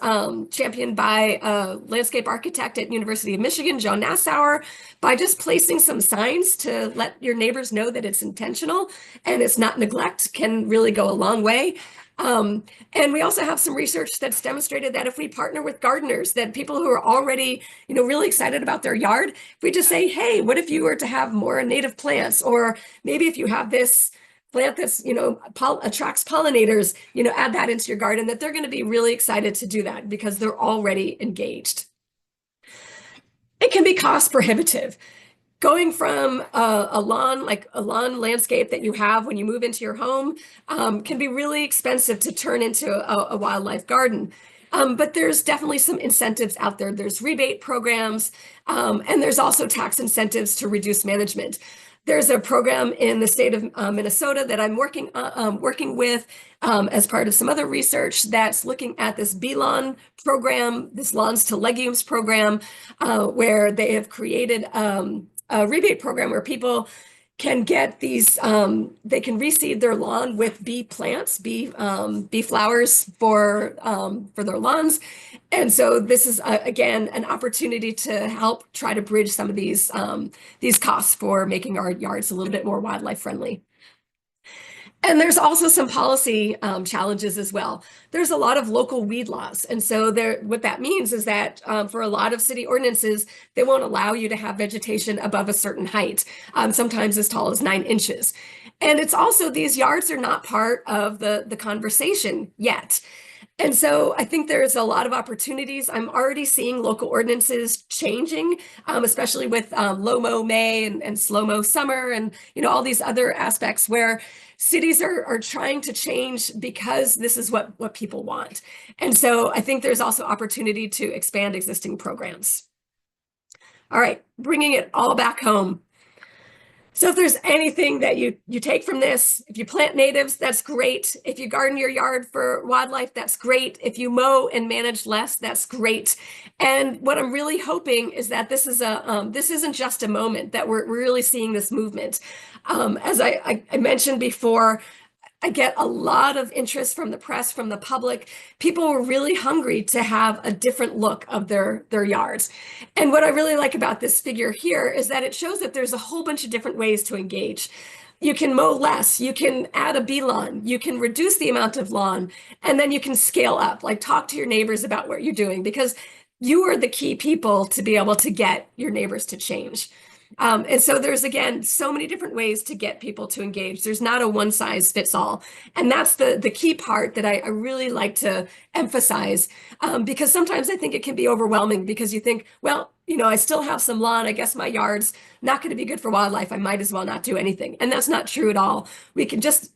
championed by a landscape architect at University of Michigan, Joe Nassauer, by just placing some signs to let your neighbors know that it's intentional and it's not neglect, can really go a long way. And we also have some research that's demonstrated that if we partner with gardeners, that people who are already, really excited about their yard, if we just say, hey, what if you were to have more native plants? Or maybe if you have this plant that's, attracts pollinators, add that into your garden, that they're going to be really excited to do that because they're already engaged. It can be cost prohibitive. Going from a lawn landscape that you have when you move into your home can be really expensive to turn into a wildlife garden. But there's definitely some incentives out there. There's rebate programs, and there's also tax incentives to reduce management. There's a program in the state of Minnesota that I'm working with as part of some other research that's looking at this B-Lawn program, this Lawns to Legumes program, where they have created a rebate program where people can get these, they can reseed their lawn with bee plants, bee flowers for their lawns. And so this is, again, an opportunity to help try to bridge some of these costs for making our yards a little bit more wildlife friendly. And there's also some policy challenges as well. There's a lot of local weed laws. And so what that means is that for a lot of city ordinances, they won't allow you to have vegetation above a certain height, sometimes as tall as 9 inches. And it's also, these yards are not part of the conversation yet. And so I think there's a lot of opportunities. I'm already seeing local ordinances changing, especially with low-mow May and slow-mow summer and all these other aspects where cities are trying to change because this is what people want. And so I think there's also opportunity to expand existing programs. All right, bringing it all back home. So if there's anything that you take from this, if you plant natives, that's great. If you garden your yard for wildlife, that's great. If you mow and manage less, that's great. And what I'm really hoping is that this isn't just a moment, that we're really seeing this movement. As I mentioned before, I get a lot of interest from the press, from the public. People were really hungry to have a different look of their yards. And what I really like about this figure here is that it shows that there's a whole bunch of different ways to engage. You can mow less, you can add a bee lawn, you can reduce the amount of lawn, and then you can scale up, like talk to your neighbors about what you're doing, because you are the key people to be able to get your neighbors to change. And so there's, again, so many different ways to get people to engage. There's not a one size fits all. And that's the key part that I really like to emphasize, because sometimes I think it can be overwhelming because you think, well, I still have some lawn. I guess my yard's not going to be good for wildlife. I might as well not do anything. And that's not true at all. We can just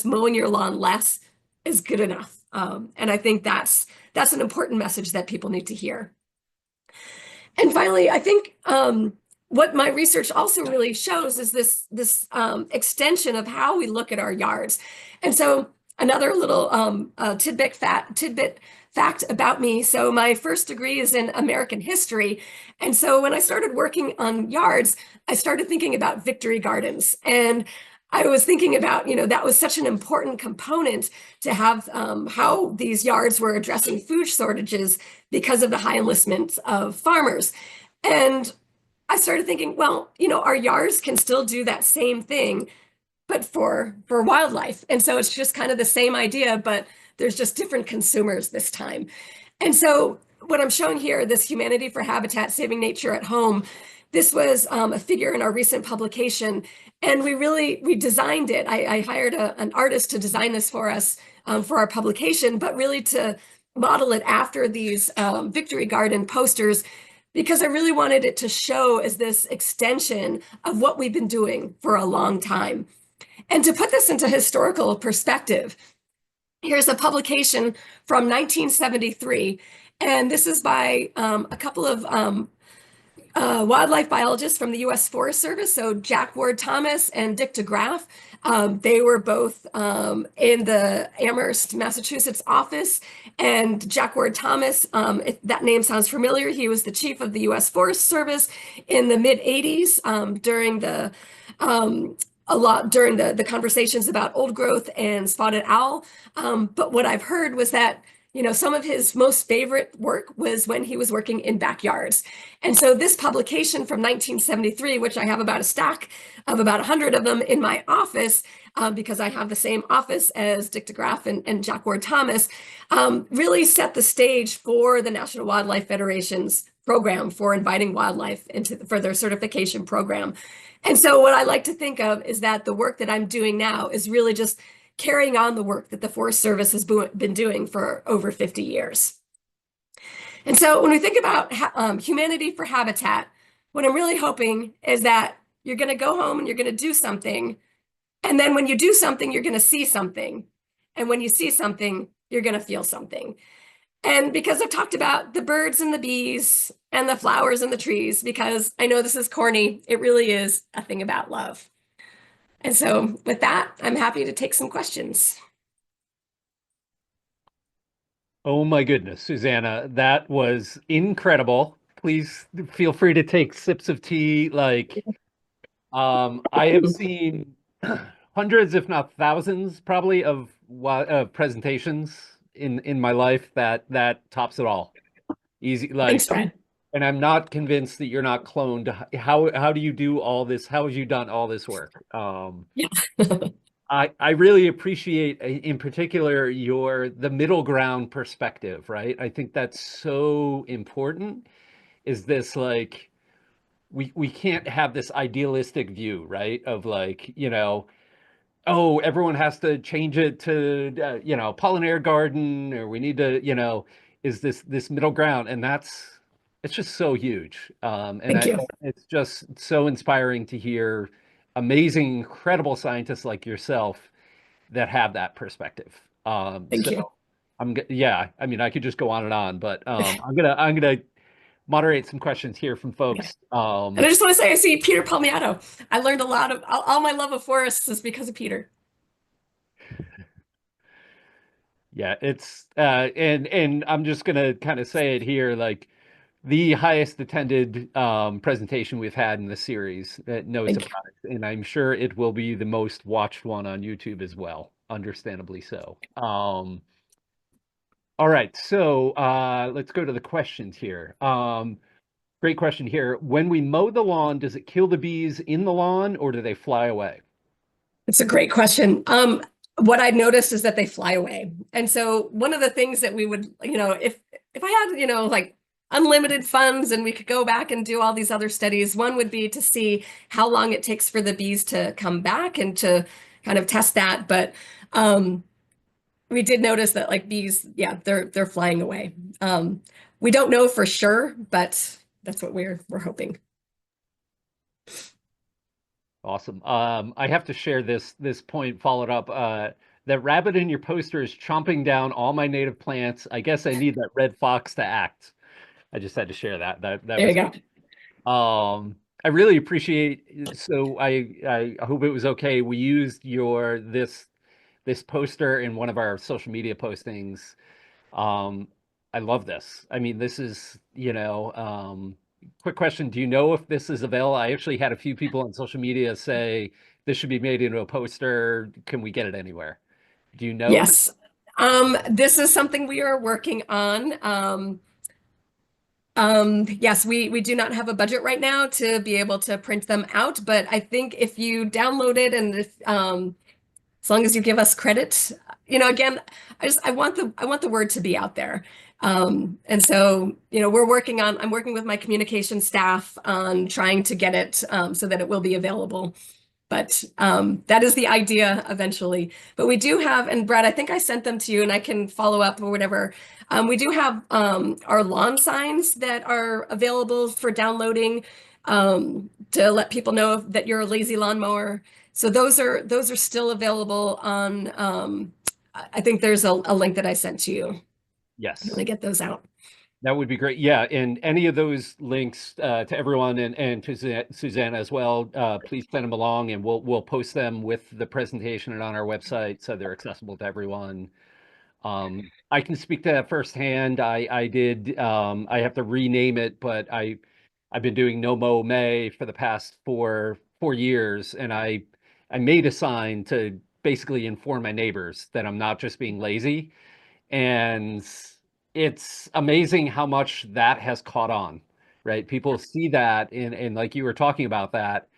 mowing your lawn less is good enough. And I think that's an important message that people need to hear. And finally, I think what my research also really shows is this extension of how we look at our yards. And so another little tidbit fact about me. So my first degree is in American history. And so when I started working on yards, I started thinking about victory gardens. And I was thinking about, that was such an important component to have how these yards were addressing food shortages because of the high enlistment of farmers. And I started thinking, well, our yards can still do that same thing, but for wildlife. And so it's just kind of the same idea, but there's just different consumers this time. And so what I'm showing here, this Humanity for Habitat, Saving Nature at Home, this was a figure in our recent publication, and we designed it. I hired an artist to design this for us for our publication, but really to model it after these Victory Garden posters, because I really wanted it to show as this extension of what we've been doing for a long time. And to put this into historical perspective, here's a publication from 1973, and this is by a couple of wildlife biologists from the U.S. Forest Service, so Jack Ward Thomas and Dick DeGraff. They were both in the Amherst, Massachusetts office. And Jack Ward Thomas, if that name sounds familiar, he was the chief of the U.S. Forest Service in the mid 80s during the conversations about old growth and spotted owl. But what I've heard was that some of his most favorite work was when he was working in backyards. And so this publication from 1973, which I have about a stack of about 100 of them in my office, because I have the same office as Dick DeGraff and Jack Ward Thomas, really set the stage for the National Wildlife Federation's program for inviting wildlife for their certification program. And so what I like to think of is that the work that I'm doing now is really just carrying on the work that the Forest Service has been doing for over 50 years. And so when we think about Humanity for Habitat, what I'm really hoping is that you're going to go home and you're going to do something. And then when you do something, you're going to see something. And when you see something, you're going to feel something. And because I've talked about the birds and the bees and the flowers and the trees, because I know this is corny, it really is a thing about love. And so with that, I'm happy to take some questions. Oh my goodness, Susannah, that was incredible. Please feel free to take sips of tea. I have seen hundreds, if not thousands, probably of presentations in my life that tops it all. Easy, Thanks, Fred. and I'm not convinced that you're not cloned. How do you do all this? How have you done all this work? Yeah. I really appreciate, in particular, the middle ground perspective, right? I think that's so important. Is this we can't have this idealistic view, right? Of oh, everyone has to change it to pollinator garden, or we need to, is this middle ground, and it's just so huge. Thank you. It's just so inspiring to hear amazing, incredible scientists like yourself that have that perspective. Thank So you. yeah, I mean, I could just go on and on, but I'm gonna moderate some questions here from Yeah. folks. And I just want to say, I see Peter Palmiato. I learned a lot of all my love of forests is because of Peter. Yeah, it's and I'm just gonna kind of say it here, like the highest attended presentation we've had in the series. No Thank you. surprise, and I'm sure it will be the most watched one on YouTube as well, understandably so. All right, so let's go to the questions here. Great question here. When we mow the lawn, does it kill the bees in the lawn or do they fly away? It's a great question. What I noticed is that they fly away. And so one of the things that we would, if I had, like unlimited funds and we could go back and do all these other studies, one would be to see how long it takes for the bees to come back and to kind of test that. But we did notice that like bees, yeah, they're flying away. We don't know for sure, but that's what we're hoping. Awesome. I have to share this point followed up. That rabbit in your poster is chomping down all my native plants. I guess I need that red fox to act. I just had to share that. That There you was go. I really appreciate, so I hope it was okay. We used your this poster in one of our social media postings. Um, I love this. I mean, this is, quick question. Do you know if this is available? I actually had a few people on social media say this should be made into a poster. Can we get it anywhere? Do you know? Yes. This is something we are working on. Yes, we do not have a budget right now to be able to print them out, but I think if you download it and if as long as you give us credit, again, I want the word to be out there. And so, I'm working with my communication staff on trying to get it so that it will be available. But that is the idea eventually. But we do have, and Brad, I think I sent them to you and I can follow up or whatever. We do have our lawn signs that are available for downloading to let people know that you're a lazy lawnmower. So those are still available on, I think there's a link that I sent to you. I'm Yes. gonna get those out. That would be great. Yeah, and any of those links to everyone and to Susanna as well, please send them along, and we'll post them with the presentation and on our website so they're accessible to everyone. I can speak to that firsthand. I did. I have to rename it, but I've been doing No Mow May for the past four years, and I made a sign to basically inform my neighbors that I'm not just being lazy. And it's amazing how much that has caught on, right? People see that and like you were talking about that.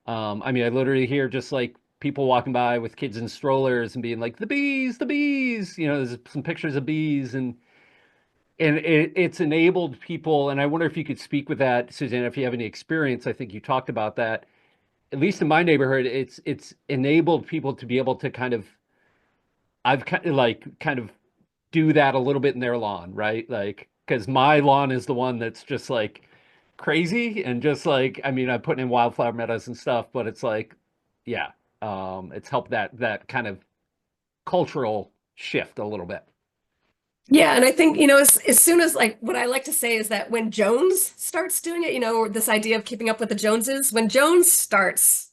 I mean, I literally hear just like people walking by with kids in strollers and being like, the bees, there's some pictures of bees and it's enabled people. And I wonder if you could speak with that, Susanna, if you have any experience. I think you talked about that. At least in my neighborhood, it's enabled people to be able to I've kind of do that a little bit in their lawn, right? Like, because my lawn is the one that's just like crazy and just like, I mean, I'm putting in wildflower meadows and stuff, but it's like, yeah, it's helped that kind of cultural shift a little bit. Yeah, and I think, as soon as like what I like to say is that when Jones starts doing it, this idea of keeping up with the Joneses, when Jones starts,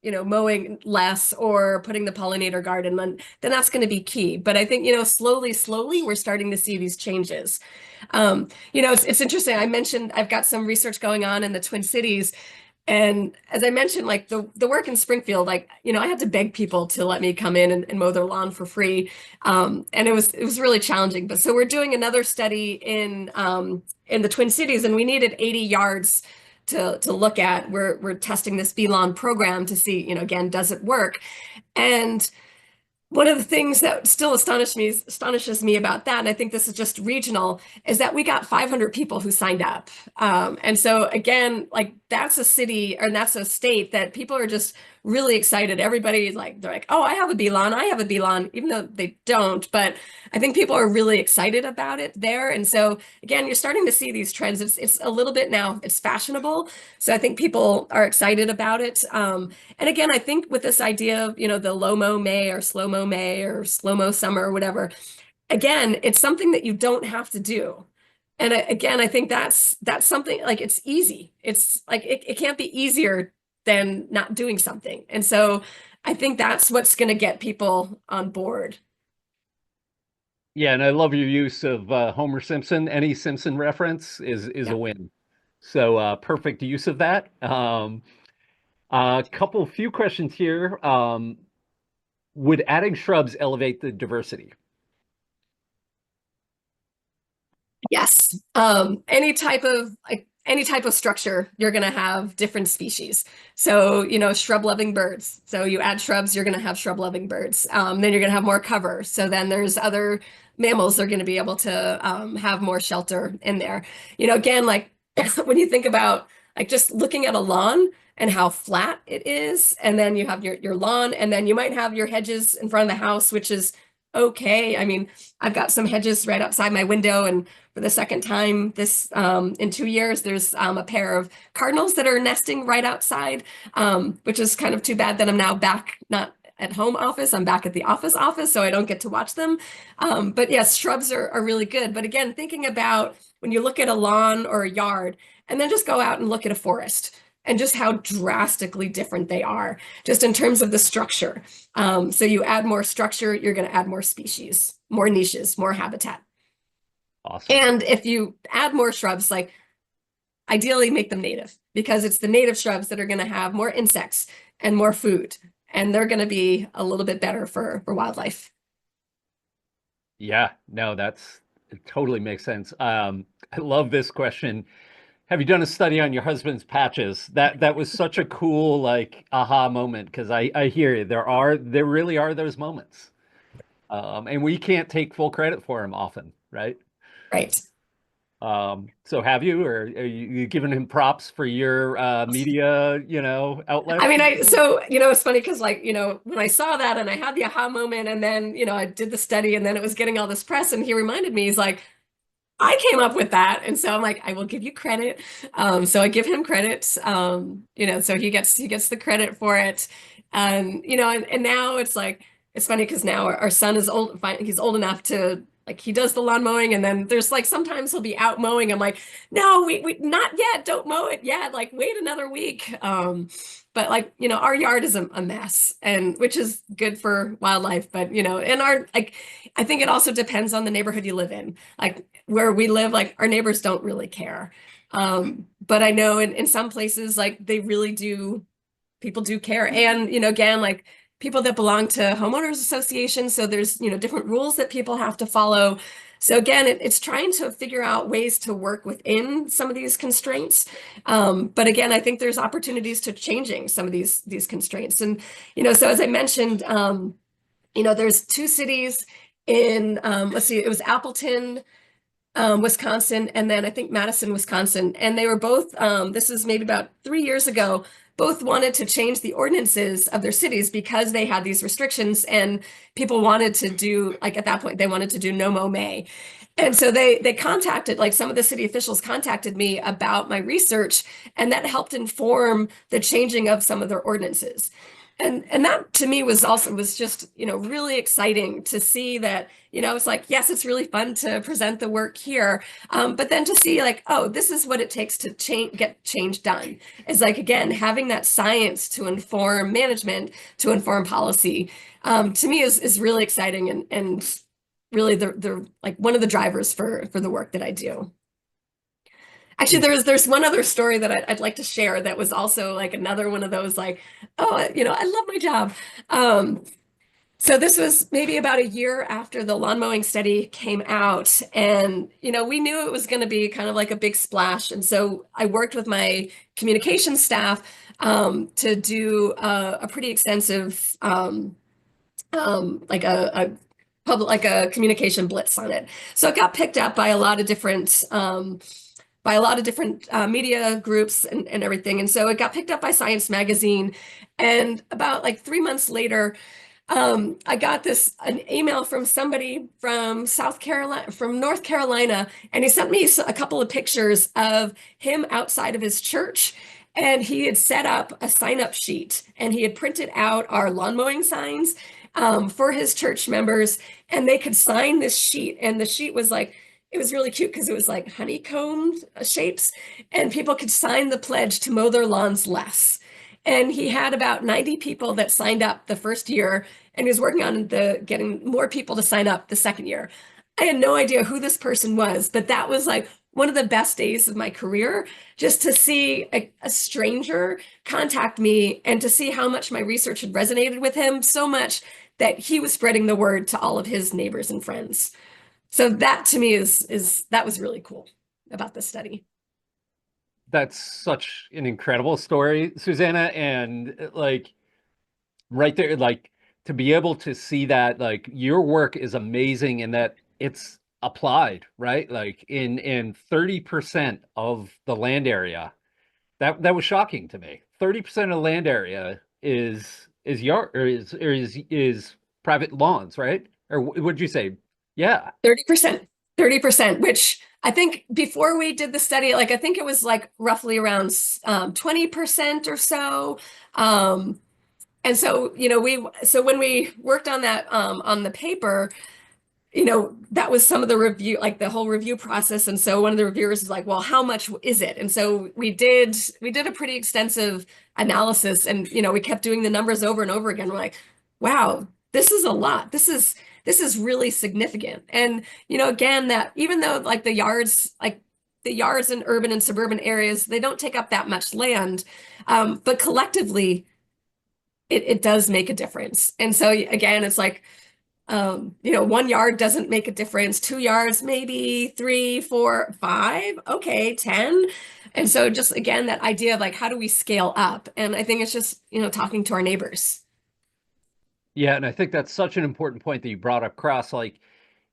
mowing less or putting the pollinator garden, then that's going to be key. But I think, slowly we're starting to see these changes. It's interesting. I mentioned I've got some research going on in the Twin Cities. And as I mentioned, like the work in Springfield, like, I had to beg people to let me come in and mow their lawn for free. And it was really challenging. But so we're doing another study in the Twin Cities, and we needed 80 yards to look at. We're testing this lawn program to see, again, does it work? And one of the things that still astonishes me about that, and I think this is just regional, is that we got 500 people who signed up. And so again, like that's a city or that's a state that people are just really excited. Everybody's like, they're like, oh, I have a bee lawn. I have a bee lawn, even though they don't. But I think people are really excited about it there. And so again, you're starting to see these trends. It's a little bit now, it's fashionable. So I think people are excited about it. And again, I think with this idea of, the low-mo May or slow-mo May or slow-mo summer or whatever, again, it's something that you don't have to do. And again, I think that's something like it's easy. It's like it can't be easier than not doing something. And so I think that's what's going to get people on board. Yeah, and I love your use of Homer Simpson. Any Simpson reference is a Yeah. win. So perfect use of that. A couple few questions here. Would adding shrubs elevate the diversity? Yes. Any type of structure, you're going to have different species. So, shrub loving birds. So you add shrubs, you're going to have shrub loving birds. Then you're going to have more cover. So then there's other mammals that are going to be able to have more shelter in there. Again, like when you think about like just looking at a lawn and how flat it is, and then you have your lawn, and then you might have your hedges in front of the house, which is okay. I mean, I've got some hedges right outside my window, and for the second time this in 2 years, there's a pair of cardinals that are nesting right outside, which is kind of too bad that I'm now back not at home office. I'm back at the office, so I don't get to watch them. But yes, shrubs are really good. But again, thinking about when you look at a lawn or a yard, and then just go out and look at a forest and just how drastically different they are, just in terms of the structure. So you add more structure, you're going to add more species, more niches, more habitat. Awesome. And if you add more shrubs, like ideally make them native, because it's the native shrubs that are going to have more insects and more food, and they're going to be a little bit better for wildlife. Yeah, no, it totally makes sense. I love this question. Have you done a study on your husband's patches? That was such a cool like aha moment because I hear you. There really are those moments. And we can't take full credit for him often, right? Right. So have you, or are you giving him props for your media, I outlets? mean, it's funny because like, when I saw that and I had the aha moment, and then, I did the study, and then it was getting all this press, and he reminded me, he's like, I came up with that. And so I'm like, I will give you credit. So I give him credit. So he gets the credit for it. And now it's like, it's funny because now our son is old, he's old enough to like, he does the lawn mowing, and then there's like sometimes he'll be out mowing. I'm like, no, we not yet, don't mow it yet. Like, wait another week. But like, our yard is a mess, and which is good for wildlife, but and our like I think it also depends on the neighborhood you live in. Like where we live, like our neighbors don't really care. But I know in some places, like they really do, people do care. And, again, like people that belong to homeowners associations, so there's, different rules that people have to follow. So again, it's trying to figure out ways to work within some of these constraints. But again, I think there's opportunities to changing some of these constraints. And, so as I mentioned, there's two cities in, let's see, it was Appleton, Wisconsin, and then I think Madison, Wisconsin. And they were both, this is maybe about 3 years ago, both wanted to change the ordinances of their cities because they had these restrictions, and people wanted to do, like at that point, they wanted to do no mow May. And so they contacted, like some of the city officials contacted me about my research, and that helped inform the changing of some of their ordinances. And that to me was just, really exciting to see that, it's like, yes, it's really fun to present the work here. But then to see like, oh, this is what it takes to get change done. Is like, again, having that science to inform management, to inform policy, to me is really exciting, and really the like one of the drivers for the work that I do. Actually, there's one other story that I'd like to share that was also like another one of those like, oh, I love my job. So this was maybe about a year after the lawn mowing study came out, and we knew it was going to be kind of like a big splash. And so I worked with my communication staff to do a pretty extensive like a public, like a communication blitz on it. So it got picked up by a lot of different media groups and everything. And so it got picked up by Science Magazine. And about like 3 months later, I got an email from somebody from North Carolina, and he sent me a couple of pictures of him outside of his church. And he had set up a sign-up sheet, and he had printed out our lawn mowing signs for his church members, and they could sign this sheet. And the sheet was like, it was really cute because it was like honeycomb shapes, and people could sign the pledge to mow their lawns less. And he had about 90 people that signed up the first year, and he was working on the getting more people to sign up the second year. I had no idea who this person was, but that was like one of the best days of my career, just to see a stranger contact me and to see how much my research had resonated with him, so much that he was spreading the word to all of his neighbors and friends. So that to me is that was really cool about this study. That's such an incredible story, Susannah. And like right there, like to be able to see that, like your work is amazing in that it's applied, right? Like in 30% of the land area. That was shocking to me. 30% of the land area is yard or is private lawns, right? Or would you say? Yeah. 30%, 30%, which I think before we did the study, like I think it was like roughly around 20% or so. And so, so when we worked on that on the paper, that was some of the review, like the whole review process. And so one of the reviewers was like, well, how much is it? And so we did a pretty extensive analysis, and, we kept doing the numbers over and over again. We're like, wow, this is a lot. This is really significant. And, again, that even though like the yards in urban and suburban areas, they don't take up that much land, but collectively it does make a difference. And so again, it's like, 1 yard doesn't make a difference. 2 yards, maybe 3, 4, 5, okay, 10. And so just again, that idea of like, how do we scale up? And I think it's just, talking to our neighbors. Yeah, and I think that's such an important point that you brought across. Like,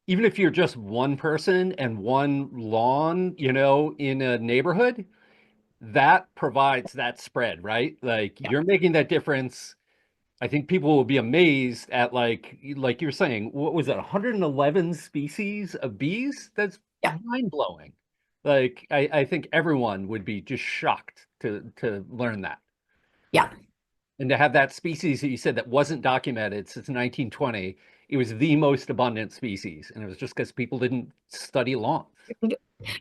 even if you're just one person and one lawn, in a neighborhood, that provides that spread, right? Like Yeah, you're making that difference. I think people will be amazed at like you're saying, what was it, 111 species of bees? That's yeah, mind blowing. Like I think everyone would be just shocked to learn that. yeah. And to have that species that you said that wasn't documented since 1920, it was the most abundant species. And it was just because people didn't study lawns.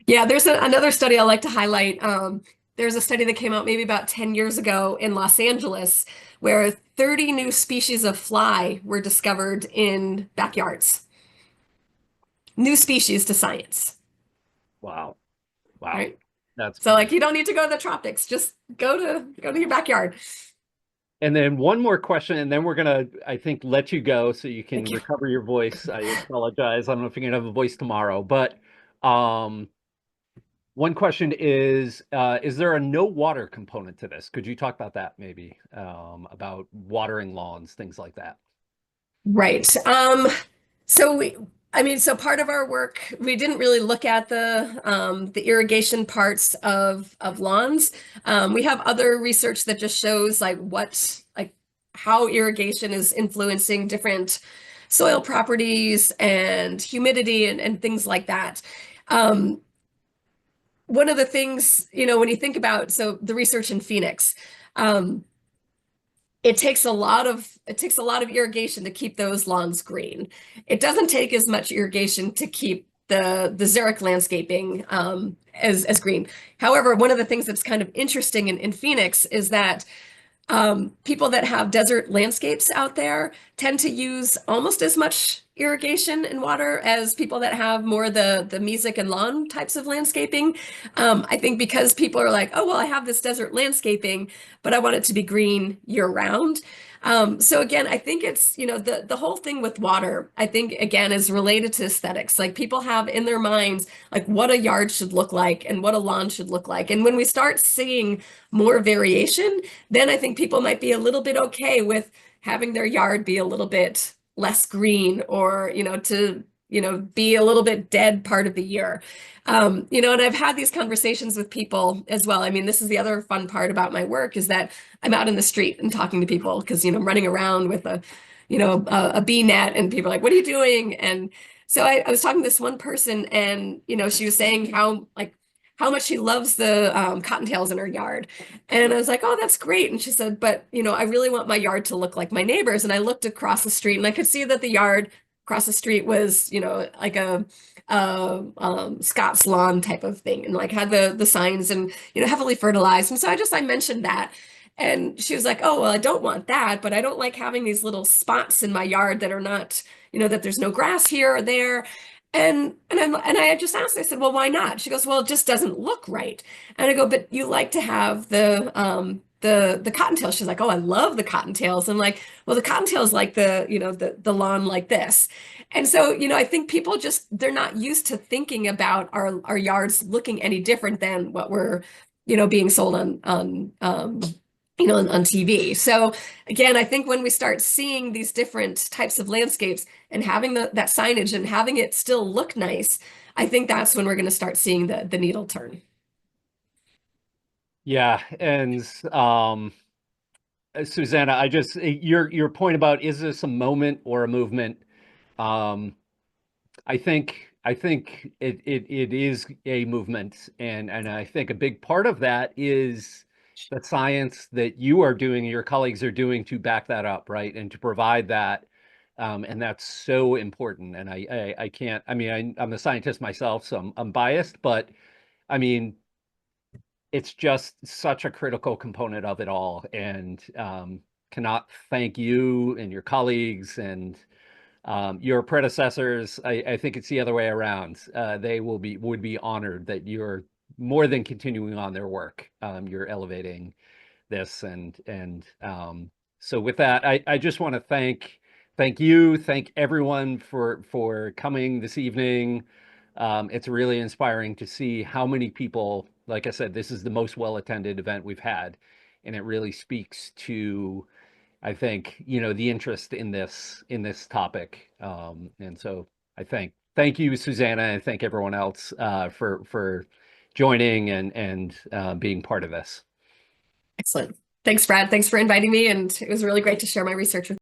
Yeah, there's another study I like to highlight. There's a study that came out maybe about 10 years ago in Los Angeles where 30 new species of fly were discovered in backyards. New species to science, Wow. Wow. right? That's So like you don't need to go to the tropics, just go to your backyard. And then one more question, and then we're gonna, I think, let you go so you can Thank you. recover your voice. I apologize. I don't know if you're gonna have a voice tomorrow, but um, one question is there a no water component to this? Could you talk about that maybe? About watering lawns, things like that. Right. So so part of our work, we didn't really look at the irrigation parts of lawns. We have other research that just shows like how irrigation is influencing different soil properties and humidity and things like that. Um, One of the things, when you think about the research in Phoenix, um, it takes a lot of irrigation to keep those lawns green. It doesn't take as much irrigation to keep the xeric landscaping as green. However, one of the things that's kind of interesting in Phoenix is that people that have desert landscapes out there tend to use almost as much irrigation and water as people that have more the music and lawn types of landscaping. I think because people are like, oh, well, I have this desert landscaping, but I want it to be green year round. So again, I think it's, the whole thing with water, I think again is related to aesthetics. Like people have in their minds like what a yard should look like and what a lawn should look like. And when we start seeing more variation, then I think people might be a little bit okay with having their yard be a little bit less green or, be a little bit dead part of the year. And I've had these conversations with people as well. I mean, this is the other fun part about my work is that I'm out in the street and talking to people because, I'm running around with a bee net and people are like, what are you doing? And so I was talking to this one person and, she was saying how much she loves the cottontails in her yard. And I was like, oh, that's great. And she said, but, I really want my yard to look like my neighbor's. And I looked across the street and I could see that the yard across the street was, like Scott's lawn type of thing, and like had the signs and heavily fertilized. And so I mentioned that. And she was like, "Oh, well, I don't want that, but I don't like having these little spots in my yard that are not, that there's no grass here or there." And I just asked, I said, "Well, why not?" She goes, "Well, it just doesn't look right." And I go, "But you like to have the cottontails." She's like, "Oh, I love the cottontails." I'm like, "Well, the cottontails like the lawn like this." And so, I think people just they're not used to thinking about our yards looking any different than what we're, being sold on TV. So again, I think when we start seeing these different types of landscapes and having that signage and having it still look nice, I think that's when we're going to start seeing the needle turn. Yeah, and Susannah, your point about is this a moment or a movement? Um, I think it is a movement, and I think a big part of that is the science that you are doing, your colleagues are doing to back that up, right? And to provide that. And that's so important. And I can't, I mean, I'm a scientist myself, so I'm biased, but I mean, it's just such a critical component of it all. And cannot thank you and your colleagues and your predecessors. I think it's the other way around. They would be honored that you're more than continuing on their work. You're elevating this, and so with that, I just want to thank you, thank everyone for coming this evening. It's really inspiring to see how many people, like I said, this is the most well-attended event we've had, and it really speaks to, I think, the interest in this topic. And so I thank you, Susannah, and thank everyone else for joining and being part of this. Excellent. Thanks, Brad. Thanks for inviting me. And it was really great to share my research with you.